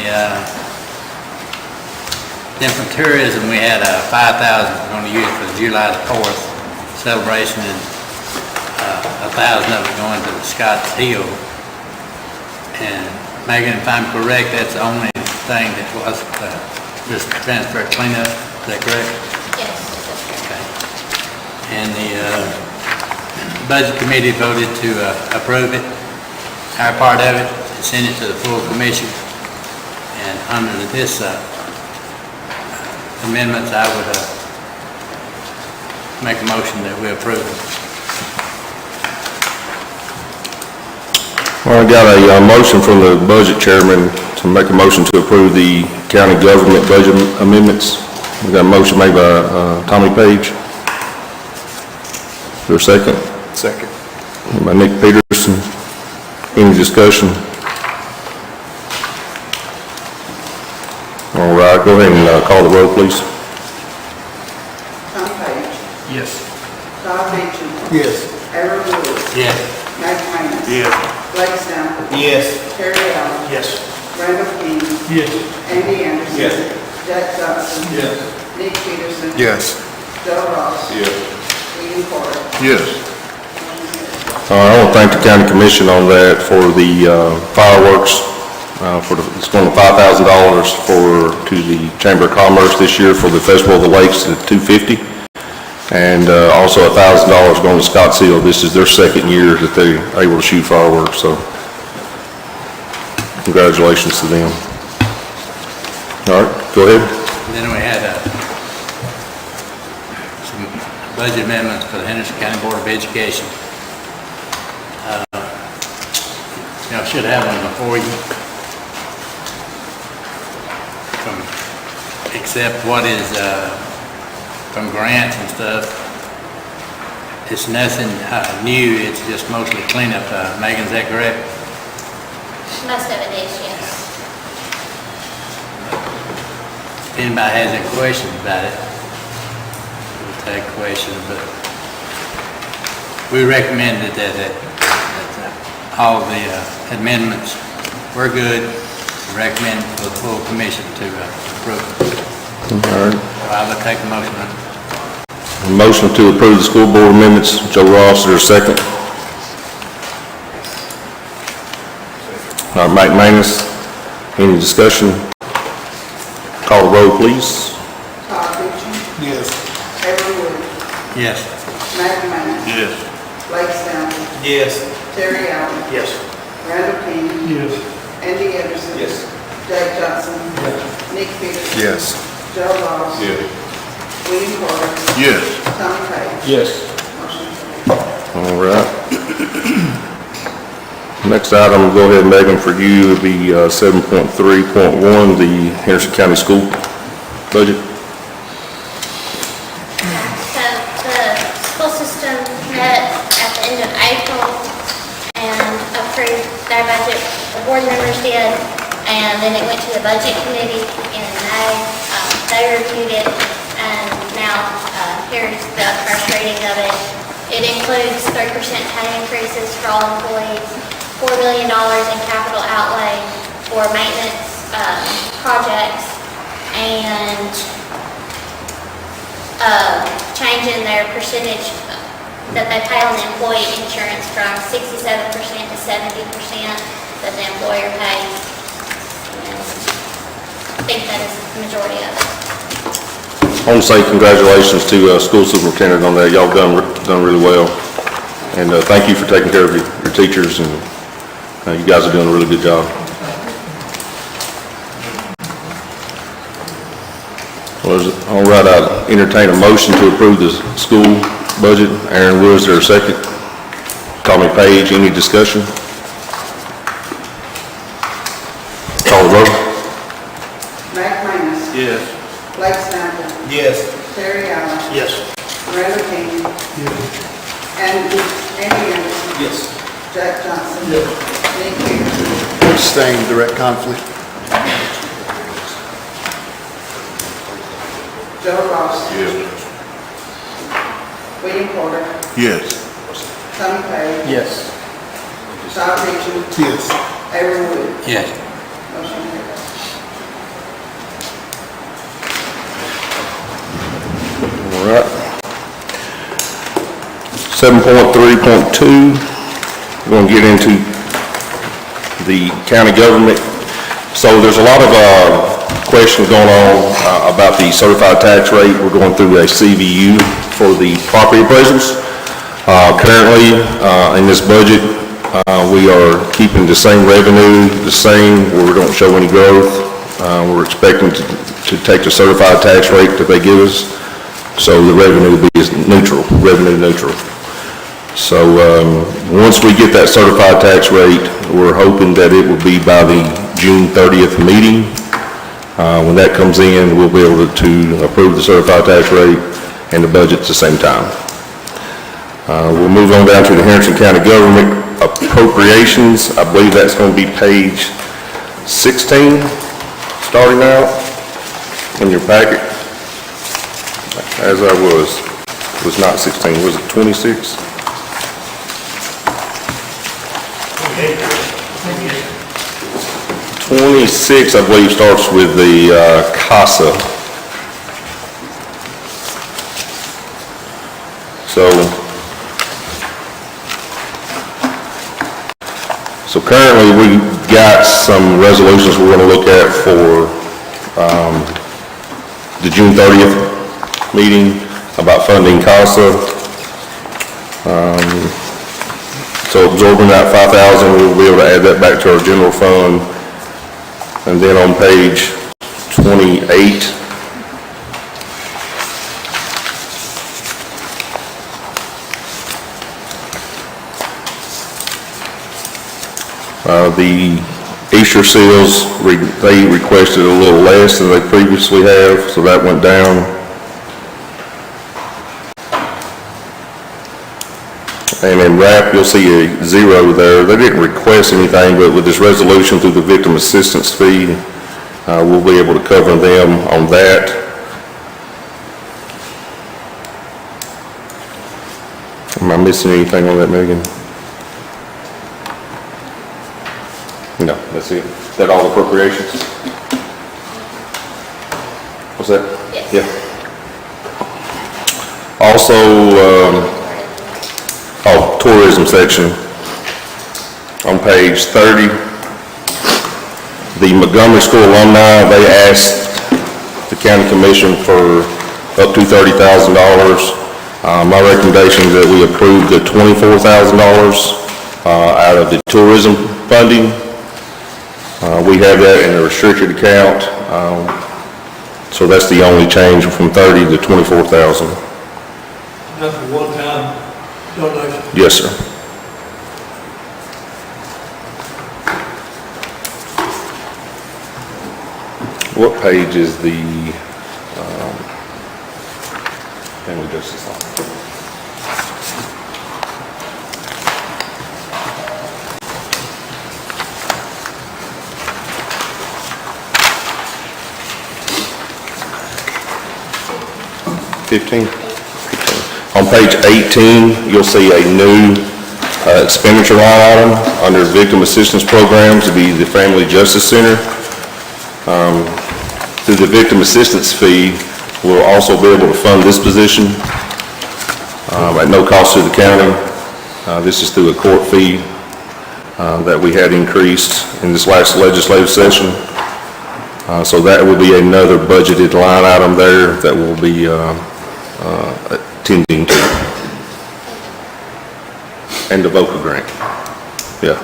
then from tourism, we had $5,000 we're going to use for the July the 4th celebration, and 1,000 of it going to the Scotts Hill. And Megan, if I'm correct, that's the only thing that was just transfer cleanup, is that correct? Yes. Okay. And the budget committee voted to approve it, our part of it, and send it to the full commission. And under this amendments, I would make a motion that we approve it. Well, I got a motion from the budget chairman to make a motion to approve the county government budget amendments. We got a motion made by Tommy Page. Is there a second? Second. By Nick Peterson. Any discussion? All right, go ahead and call the roll, please. Tom Page. Yes. Todd Beecham. Yes. Aaron Wood. Yes. Mike Minus. Yes. Blake Sample. Yes. Terry Allen. Yes. Randall King. Yes. Andy Anderson. Yes. Jack Johnson. Yes. Nick Peterson. Yes. Joe Ross. Yes. William Porter. Yes. I want to thank the county commission on that for the fireworks. It's going to $5,000 to the Chamber of Commerce this year for the Festival of the Lakes at $250. And also $1,000 going to Scotts Hill. This is their second year that they're able to shoot fireworks, so congratulations to them. All right, go ahead. And then we had some budget amendments for the Henderson County Board of Education. Y'all should have one before you. Except what is from grants and stuff. It's nothing new, it's just mostly cleanup. Megan, is that correct? Most of it is, yes. If anybody has any questions about it, we'll take questions, but we recommended that all the amendments were good. We recommend for the full commission to approve. All right. I would take a motion. A motion to approve the school board amendments. Joe Ross, is there a second? All right, Mike Manus, any discussion? Call the roll, please. Todd Beecham. Yes. Aaron Wood. Yes. Mike Minus. Yes. Blake Sample. Yes. Terry Allen. Yes. Randall King. Yes. Andy Anderson. Yes. Jack Johnson. Nick Peterson. Yes. Joe Ross. William Porter. Yes. Tom Page. Yes. Motion carried. All right. Next item, go ahead, Megan, for you, would be 7.3.1, the Henderson County School budget. So the school system met at the end of April and approved their budget, the board members did, and then it went to the budget committee in May. They reviewed it, and now here's the first reading of it. It includes 3% pay increases for all employees, $4 million in capital outlay for maintenance percentage that they pay on the employee insurance from 67% to 70% that the employer pays. And I think that is the majority of it. I want to say congratulations to school superintendent on that. Y'all done really well. And thank you for taking care of your teachers, and you guys are doing a really good job. Well, all right, I'll entertain a motion to approve the school budget. Aaron Woods, there a second? Tommy Page, any discussion? Call the roll. Matt Minus, Yes. Blake Sample, Yes. Terry Allen, Yes. Randall King, Andy Anderson, Yes. Jack Johnson, Nick Peterson, Abstain, direct conflict. Joe Ross, Yes. William Porter, Yes. Tommy Page, Yes. Todd Mitchell, Yes. Aaron Wood. Yes. Motion carries. All right. 7.3.2, we're going to get into the county government. So there's a lot of questions going on about the certified tax rate. We're going through a CVU for the property appraisals. Currently, in this budget, we are keeping the same revenue, the same, where we don't show any growth. We're expecting to take the certified tax rate that they give us. So the revenue will be neutral, revenue neutral. So once we get that certified tax rate, we're hoping that it will be by the June 30th meeting. When that comes in, we'll be able to approve the certified tax rate and the budget at the same time. We'll move on down to the Henderson County Government appropriations. I believe that's going to be page 16, starting out in your packet. As I was not 16, was it 26? Okay. 26, I believe, starts with the CASA. So currently we've got some resolutions we're going to look at for the June 30th meeting about funding CASA. So absorbing that 5,000, we'll be able to add that back to our general fund. And then on page 28, the Easter seals, they requested a little less than they previously have, so that went down. And in RAP, you'll see a zero there. They didn't request anything, but with this resolution through the victim assistance fee, we'll be able to cover them on that. Am I missing anything on that, Megan? No, that's it. Is that all appropriations? What's that? Yes. Yeah. Also, tourism section on page 30. The Montgomery School alumni, they asked the county commission for up to $30,000. My recommendation is that we approve the $24,000 out of the tourism funding. We have that in a restricted account, so that's the only change from 30 to 24,000. That's a one-time donation. Yes, sir. What page is the family justice law? On page 18, you'll see a new expenditure line item under victim assistance programs to be the Family Justice Center. Through the victim assistance fee, we'll also be able to fund this position. at no cost to the county. This is through a court fee that we had increased in this last legislative session. So that will be another budgeted line item there that we'll be attending to. And the VOCA grant. Yeah.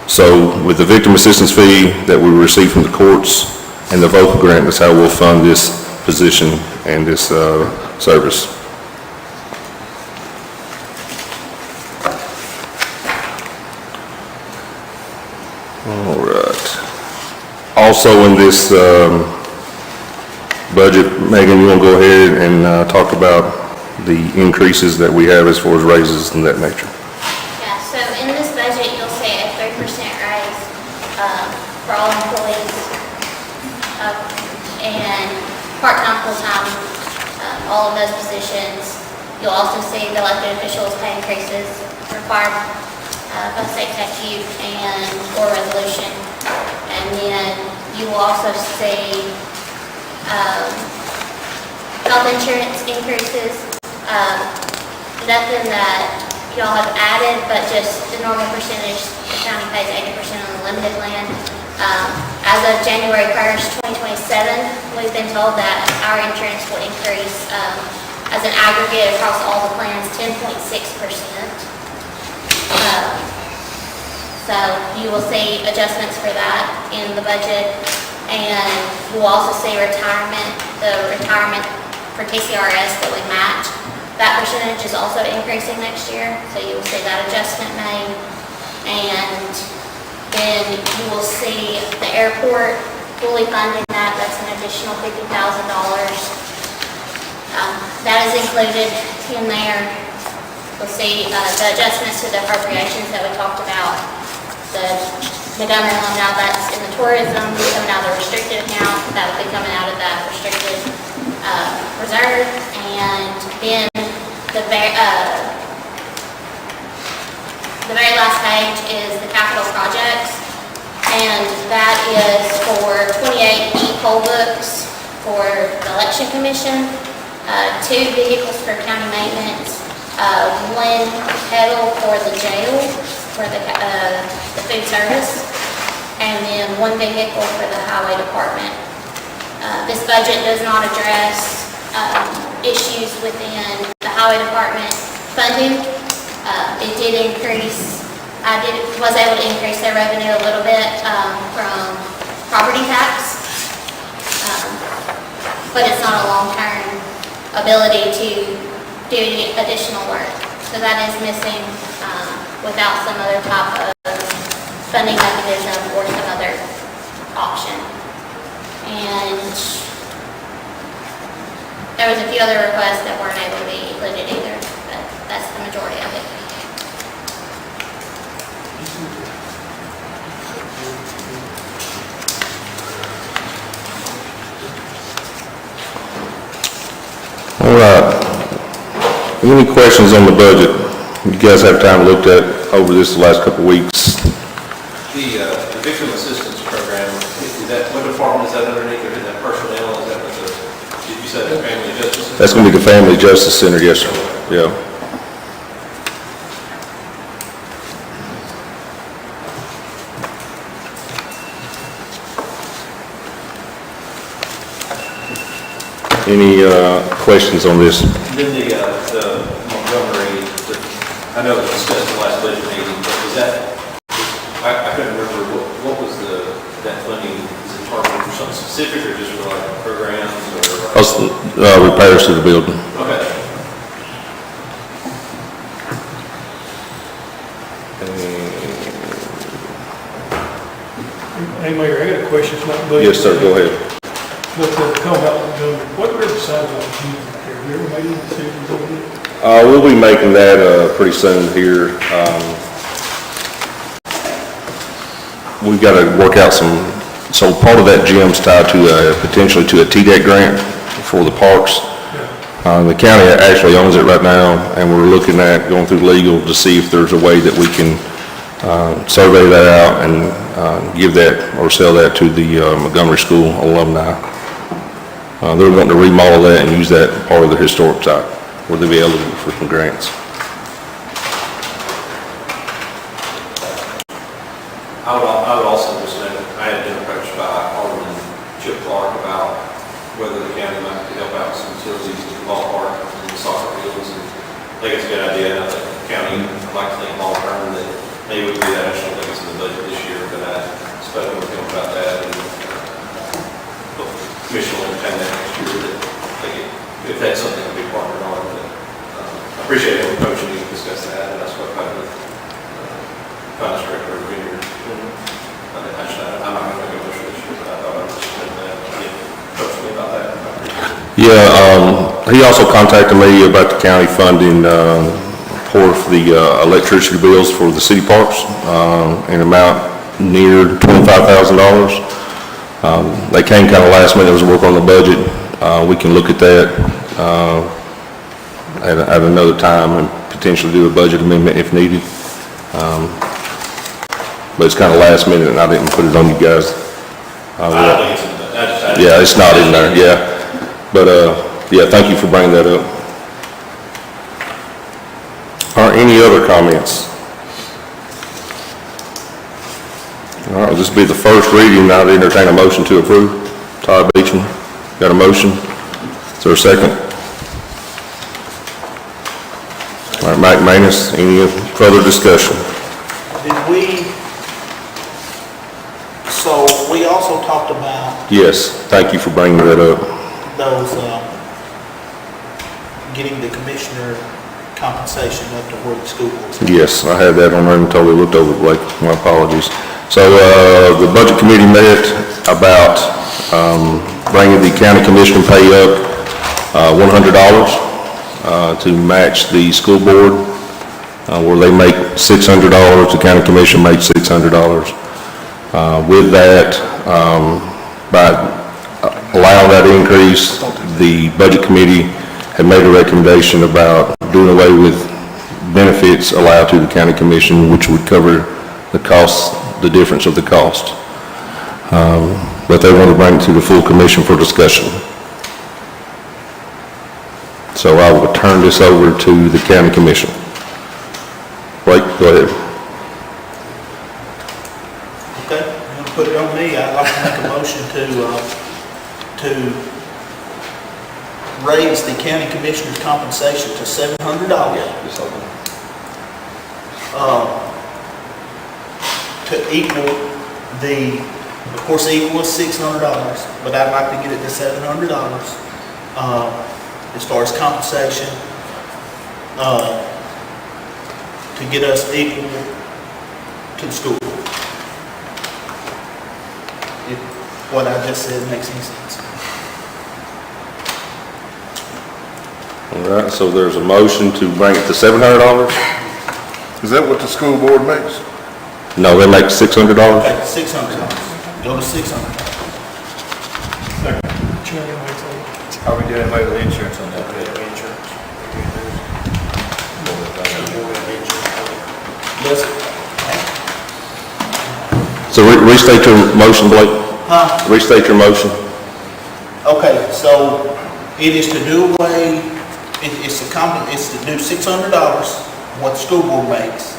So with the victim assistance fee that we receive from the courts and the VOCA grant, that's how we'll fund this position and this service. All right. Also in this budget, Megan, you want to go ahead and talk about the increases that we have as far as raises and that nature? Yeah, so in this budget, you'll see a 3% raise for all employees and part-time, full-time, all of those positions. You'll also see the elected officials' pay increases required by state statute and or resolution. And then you will also see health insurance increases. Nothing that y'all have added, but just the normal percentage. The county pays 80% on the limited land. As of January 1st, 2027, we've been told that our insurance will increase as an aggregate across all the plans 10.6%. So you will see adjustments for that in the budget, and you will also see retirement, the retirement for TCRS that we match. That percentage is also increasing next year, so you will see that adjustment made. And then you will see the airport fully funding that. That's an additional $50,000. That is included in there. You'll see the adjustments to the appropriations that we talked about. The Montgomery loan, now that's in the tourism, coming out of the restricted account. That will be coming out of that restricted reserve. And then the very last page is the capital projects, and that is for 28 e-poll books for the election commission, 2 vehicles for county maintenance, 1 pedal for the jail for the food service, and then 1 vehicle for the highway department. This budget does not address issues within the highway department funding. It did increase, was able to increase their revenue a little bit from property tax, but it's not a long-term ability to do additional work. So that is missing without some other type of funding mechanism or some other option. And there was a few other requests that weren't able to be included either, but that's the majority of it. All right. Any questions on the budget? You guys have time to look at over this the last couple of weeks. The victim assistance program, is that, what department is that underneath, or is that personnel, is that what did you say the family justice center? That's going to be the Family Justice Center, yes, sir. Yeah. Any questions on this? Then the Montgomery, I know it was discussed in the last budget meeting, but was that, I couldn't remember, what was that funding, is it targeted for something specific or just for like programs or? Repairs to the building. Okay. Hey, Mayor, I got a question, it's not budget. Yes, sir, go ahead. But come about Montgomery, what are the size of the unit there? Have you ever made any decisions over there? We'll be making that pretty soon here. We've got to work out so part of that gym's tied to potentially to a TDEC grant for the parks. The county actually owns it right now, and we're looking at going through legal to see if there's a way that we can survey that out and give that or sell that to the Montgomery School alumni. They're wanting to remodel that and use that part of the historic site. where they'll be eligible for some grants. I would also just note, I had been approached by Alderman Chip Clark about whether the county might help out with some utilities at the ballpark and the soccer fields, and I think it's a good idea, and I think the county, I'd like to think long term that maybe we could do that. I just don't think it's in the budget this year, but I spoke with him about that, and the commission will entertain that next year, that if that's something to be partnered on, but I appreciate him approaching you to discuss that, and I spoke about it with finance director of Vineyard. I'm not going to go much this year, but I thought I would just mention that, approach me about that. Yeah, he also contacted me about the county funding for the electricity bills for the city parks, in amount near $25,000. They came kind of last minute, it was work on the budget. We can look at that at another time and potentially do a budget amendment if needed. But it's kind of last minute and I didn't put it on you guys. I don't think it's in the budget. Yeah, it's not in there, yeah. But, yeah, thank you for bringing that up. Are any other comments? All right, this will be the first reading. I'd entertain a motion to approve. Todd Beecham, got a motion? Is there a second? All right, Mike Manus, any further discussion? So we also talked about Yes, thank you for bringing that up. those, getting the commissioner compensation up to where the school board's. Yes, I had that on there and totally looked over, Blake, my apologies. So, the budget committee met about, bringing the county commissioner pay up, $100, to match the school board, where they make $600, the county commission makes $600. With that, by allowing that increase, the budget committee had made a recommendation about doing away with benefits allowed to the county commission, which would cover the cost, the difference of the cost. But they want to bring it to the full commission for discussion. So I will turn this over to the county commission. Blake, go ahead. Okay, I'm gonna put it on me. I'd like to make a motion to raise the county commissioner's compensation to $700. To equal of course, equal is $600, but I'd like to get it to $700, as far as compensation, to get us equal to the school board. If what I just said makes any sense. All right, so there's a motion to bring it to $700? Is that what the school board makes? No, they make $600? Okay, $600. Go to $600. Are we doing away with insurance on that? Let's, So restate your motion, Blake. huh? Restate your motion. Okay, so it is to do away, it's to do $600, what the school board makes,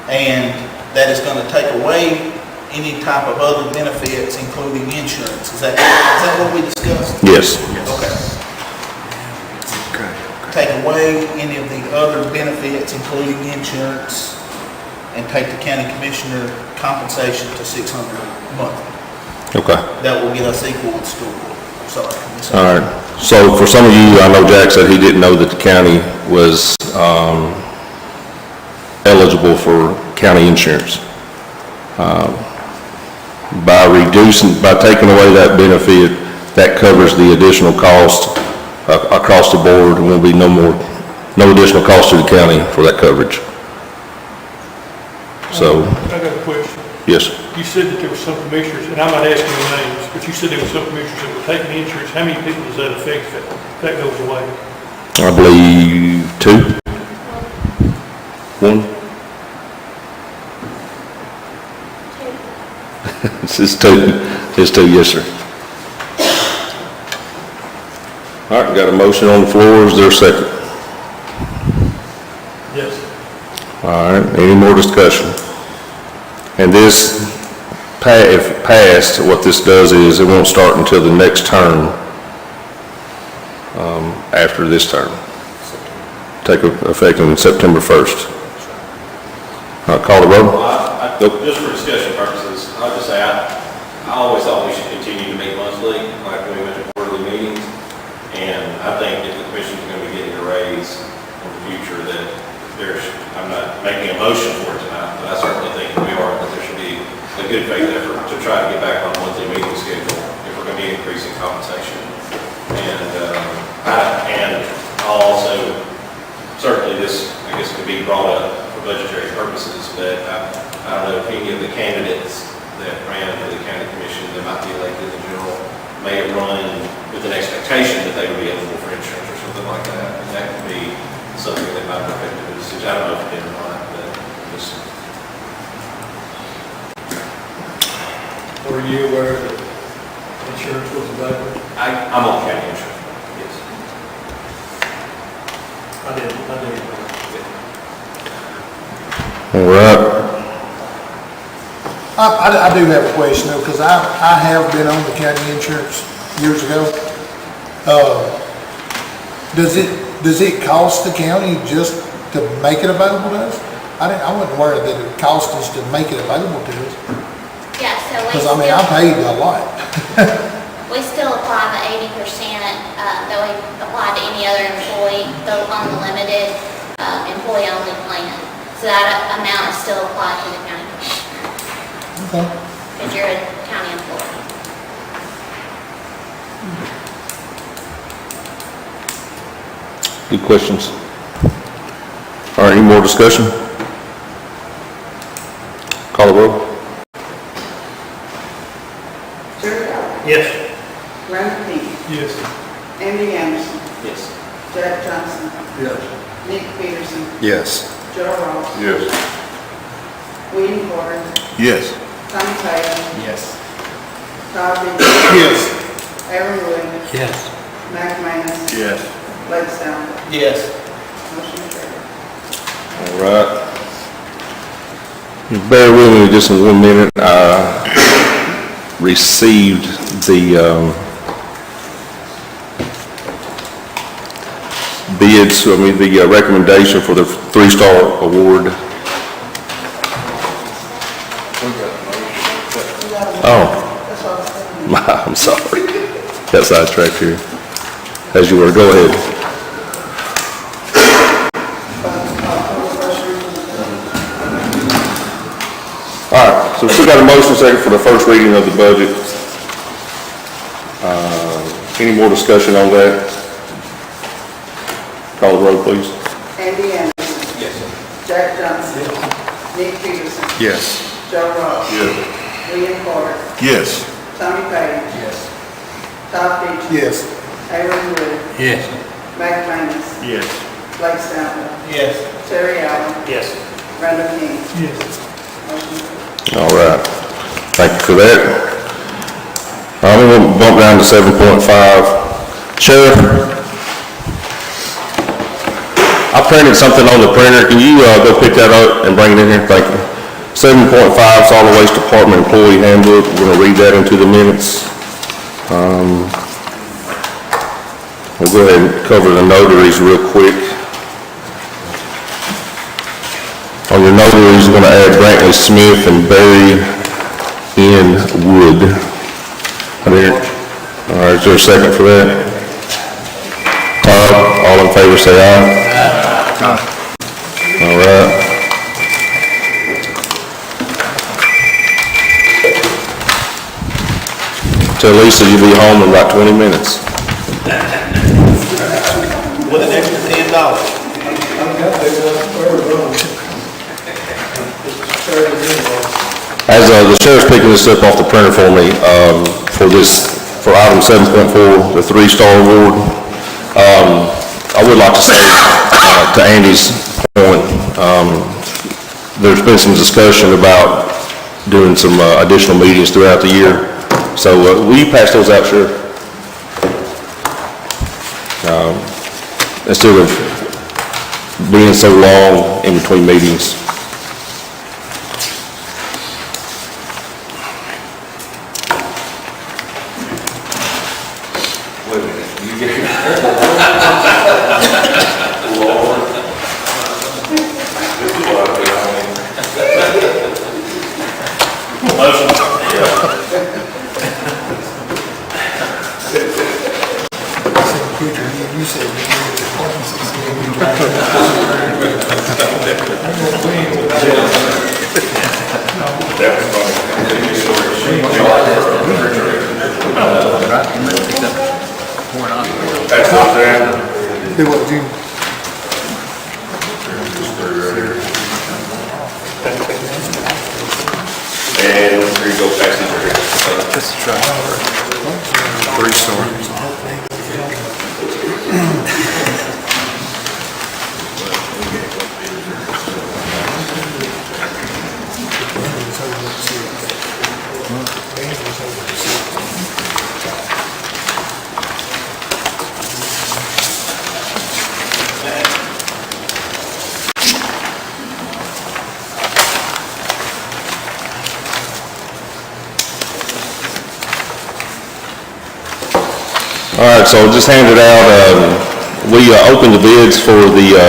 and that is gonna take away any type of other benefits, including insurance. Is that what we discussed? Yes. Okay. Take away any of the other benefits, including insurance, and take the county commissioner compensation to $600 a month. Okay. That will get us equal with the school board. Sorry. All right. So for some of you, I know Jack said he didn't know that the county was eligible for county insurance. By taking away that benefit, that covers the additional cost across the board. There will be no additional cost to the county for that coverage. So, I got a question. yes. You said that there were some commissioners, and I'm not asking your names, but you said there were some commissioners that were taking the insurance. How many people does that affect if that goes away? I believe 2. 1. It's 2. It's 2, yes, sir. All right, got a motion on the floor. Is there a second? All right, any more discussion? And this, if passed, what this does is it won't start until the next term, after this term. Take effect on September 1st. Call the roll. Nope. Just for discussion purposes, I'll just say, I always thought we should continue to meet monthly, like when we went to quarterly meetings. And I think if the commission's going to be getting a raise in the future, that I'm not making a motion for it tonight, but I certainly think we are, that there should be a good faith effort to try to get back on a monthly meeting schedule if we're going to be increasing compensation. And I'll also, certainly this, I guess, could be brought up for budgetary purposes, but I don't know if any of the candidates that ran for the county commission that might be elected in general may have run with an expectation that they would be eligible for insurance or something like that. And that could be something that might affect the decision. I don't know if it did or not, but just. Were you aware that insurance was available? I'm on county insurance, yes. I didn't. All right. I do have a question though, because I have been on the county insurance years ago. Does it cost the county just to make it available to us? I wasn't aware that it cost us to make it available to us. Yeah, so Because I mean, I paid a lot. we still apply the 80% that we apply to any other employee, though on the limited employee-only plan. So that amount is still applied to the county commissioner Okay. if you're a county employee. Good questions. All right, any more discussion? Call the roll. Terry Allen. Yes. Randall King. Yes. Andy Anderson. Yes. Jack Johnson. Yes. Nick Peterson. Yes. Joe Ross. Yes. William Carter. Yes. Tommy Taylor. Yes. Todd Beach. Yes. Aaron Williams. Yes. Mac Manus. Yes. Blake Sample. Yes. Motion carried. All right. Bear with me just in 1 minute. I received the bids, the recommendation for the 3-star award. Oh, That's all I said. I'm sorry. Got sidetracked here. As you were, go ahead. All right, so we still got a motion second for the first reading of the budget. Any more discussion on that? Call the roll, please. Andy Anderson. Yes. Jack Johnson. Nick Peterson. Yes. Joe Ross. Yes. William Carter. Yes. Tommy Page. Yes. Todd Beach. Yes. Aaron Williams. Yes. Mac Manus. Yes. Blake Sample. Yes. Terry Allen. Yes. Randall King. Yes. Motion carried. All right, thank you for that. I'm going to bump down to 7.5. Sheriff, I printed something on the printer. Can you go pick that up and bring it in here? Thank you. 7.5, Solid Waste Department Employee Handbook. We're going to read that into the minutes. We'll go ahead and cover the notaries real quick. On your notaries, we're going to add Brantley Smith and Barry N. Wood. All right, is there a second for that? Todd, all in favor say aye. All right. Tell Lisa you'll be home in about 20 minutes. With an extra $10. As the sheriff's picking this up off the printer for me, for item 7.4, the 3-star award, I would like to say, to Andy's point, there's been some discussion about doing some additional meetings throughout the year. So will you pass those out, Sheriff? Instead of being so long in between meetings. Motion? You said That's what I'm do what you. And here you go, pass these right here. This is right. 3-star. All right, so just handed out, we opened the bids for the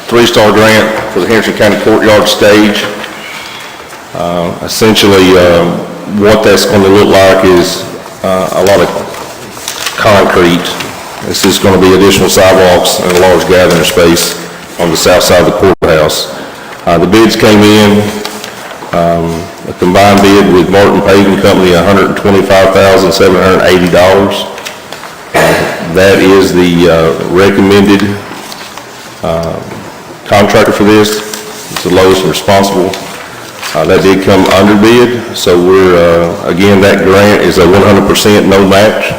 3-star grant for the Henderson County Courtyard Stage. Essentially, what that's going to look like is a lot of concrete. This is going to be additional sidewalks and a large gathering space on the south side of the courthouse. The bids came in, a combined bid with Martin Paving Company, $125,780. That is the recommended contractor for this. It's the lowest responsible. That did come under bid, so we're, again, that grant is a 100% no match.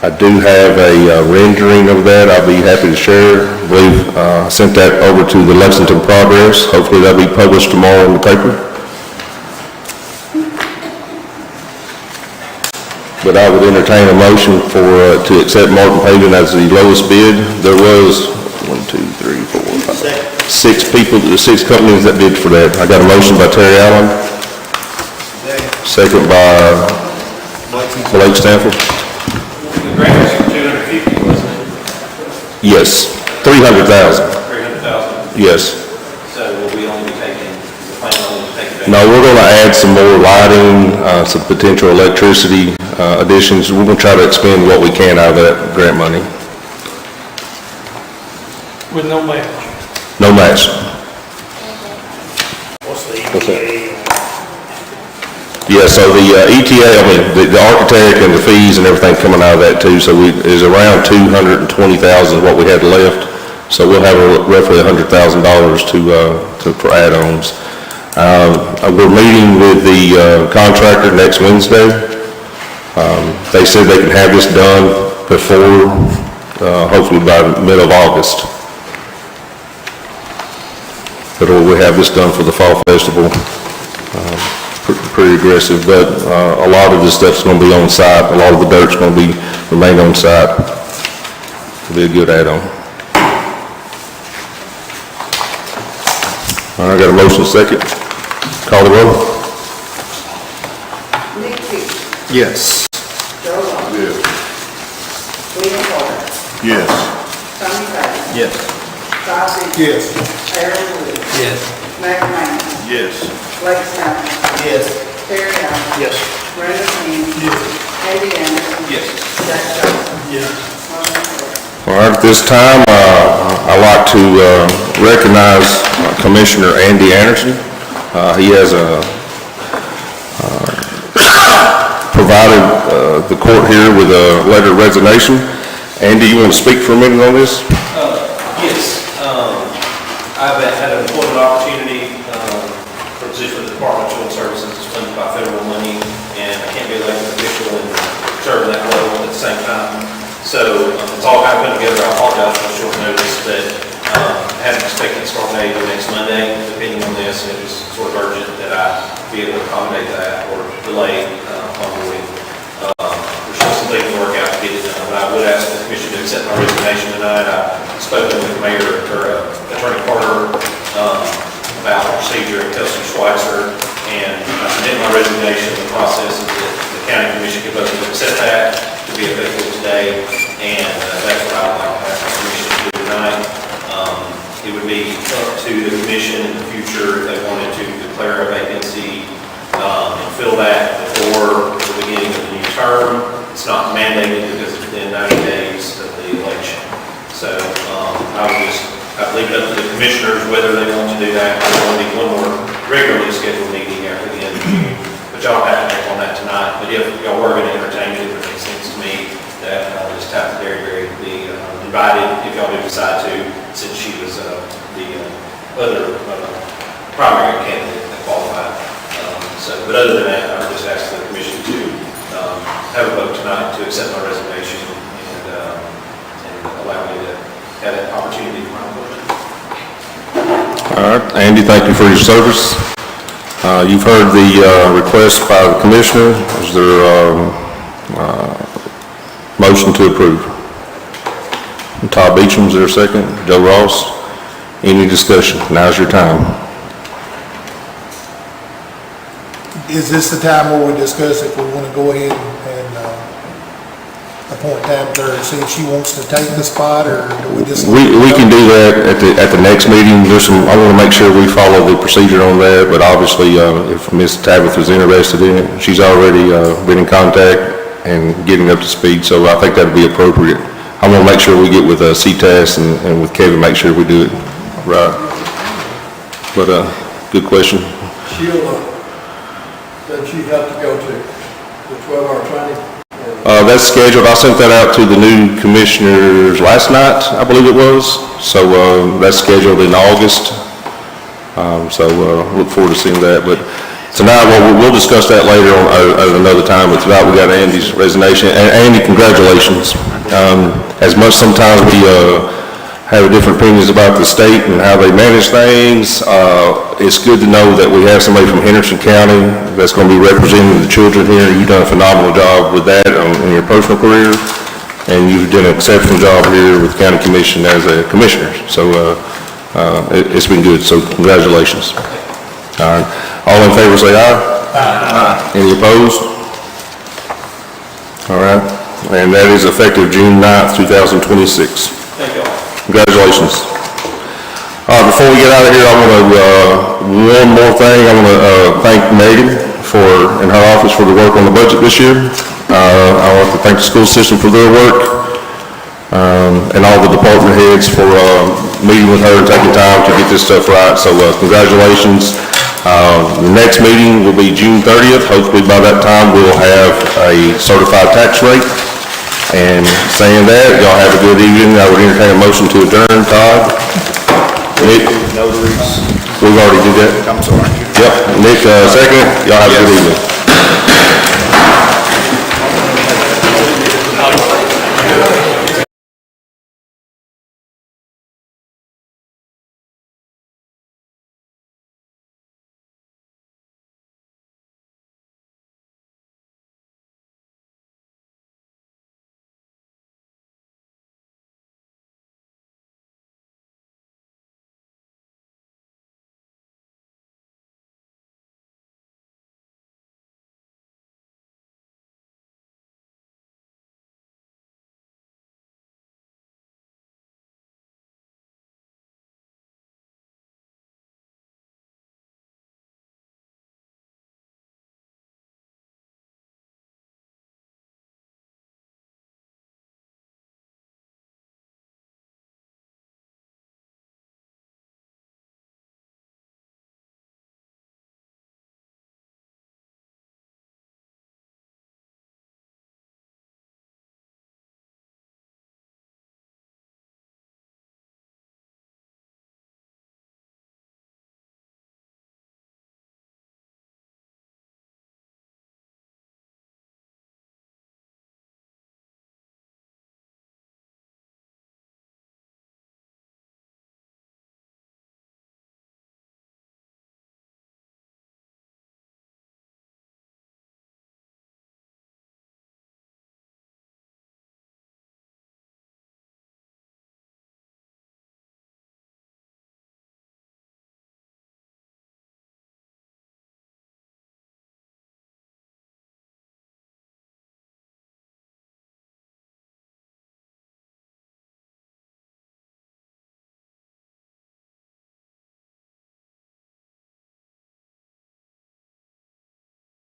I do have a rendering of that I'll be happy to share. We've sent that over to the Lexington Progress. Hopefully that'll be published tomorrow in the paper. But I would entertain a motion for, to accept Martin Paving as the lowest bid. There was 6 people, 6 companies that bid for that. I got a motion by Terry Allen, second by Blake Stanford. The grant was for 250, wasn't it? Yes, 300,000. 300,000. Yes. So will we only be taking, the plan only be taking? No, we're going to add some more lighting, some potential electricity additions. We're going to try to expend what we can out of that grant money. With no match. No match. What's the What's that? EPA? Yeah, so the ETA, I mean, the architect and the fees and everything coming out of that too, so is around $220,000 what we had left. So we'll have roughly $100,000 for add-ons. We're meeting with the contractor next Wednesday. They said they can have this done before, hopefully by mid of August. But we have this done for the fall festival. Pretty aggressive, but a lot of this stuff's going to be on site. A lot of the dirt's going to remain on site. It'll be a good add-on. All right, got a motion second. Call the roll. Nick Keith, Yes. Joe Long, Yes. William Carter, Yes. Tommy Page, Yes. Todd Beach, Yes. Aaron Wood, Yes. Mac Manning, Yes. Blake Snell, Yes. Terry Allen, Yes. Brenda King, Andy Anderson, Yes. Jack Johnson. Yes. Motion carries. All right, at this time, I'd like to recognize Commissioner Andy Anderson. He has provided the court here with a letter of resignation. Andy, you want to speak for a minute on this? Yes, I've had an employment opportunity for a position with the Department of Children's Services. It's funded by federal money, and I can't be elected official and serve in that role at the same time. So it's all kind of come together. I apologize for the short notice, but I had an expected start date the next Monday, depending on this, and it was sort of urgent that I be able to accommodate that or delay onboarding. There's still some things to work out to get it done, but I would ask the commission to accept my resignation tonight. I've spoken with Mayor, or Attorney Carter, about the procedure and Kelsey Schweitzer, and I submit my resignation. The process is that the county commission can vote to accept that to be effective today, and that's what I would like to ask the commission to do tonight. it would be up to the commission in the future if they wanted to declare a vacancy, and fill that before the beginning of the new term. It's not mandated because it's within 90 days of the election. So, I'd leave it up to the commissioners whether they want to do that. Or want to need one more regularly scheduled meeting after the end of June. But y'all have to act on that tonight. But if y'all were going to entertain it, it seems to me that Ms. Tappleberry be invited if y'all do decide to, since she was the other primary candidate that qualified. But other than that, I would just ask the commission to have a vote tonight to accept my resignation and allow me to have that opportunity for my employment. All right, Andy, thank you for your service. You've heard the request by the commissioner. Is there a motion to approve? Todd Beecham, is there a second? Joe Ross? Any discussion? Now's your time. Is this the time where we discuss if we want to go ahead and appoint Tabitha and see if she wants to take the spot, or do we just? We can do that at the next meeting. I want to make sure we follow the procedure on that, but obviously, if Ms. Tabitha's interested in it, she's already been in contact and getting up to speed, so I think that'd be appropriate. I want to make sure we get with CTAS and with Kevin, make sure we do it right. But, good question. That you have to go to the 12-hour training? That's scheduled. I sent that out to the new commissioners last night, I believe it was. So that's scheduled in August. Look forward to seeing that. But tonight, we'll discuss that later on at another time. But tonight we got Andy's resignation. And Andy, congratulations. As much sometimes we have different opinions about the state and how they manage things, it's good to know that we have somebody from Henderson County that's going to be representing the children here. You've done a phenomenal job with that in your personal career, and you've done an exceptional job here with the county commission as a commissioner. So it's been good, so congratulations. All right. All in favor say aye. Aye. Any opposed? All right. And that is effective June 9th, 2026. Thank you all. Congratulations. Before we get out of here, I want to, one more thing, I want to thank Megan in her office for the work on the budget this year. I want to thank the school system for their work, and all the department heads for meeting with her and taking time to get this stuff right. So congratulations. The next meeting will be June 30th. Hopefully by that time we'll have a certified tax rate. And saying that, y'all have a good evening. I would entertain a motion to adjourn. Todd? Nick? Notaries. We've already did that? I'm sorry. Yep. Nick, second. Y'all have a good evening.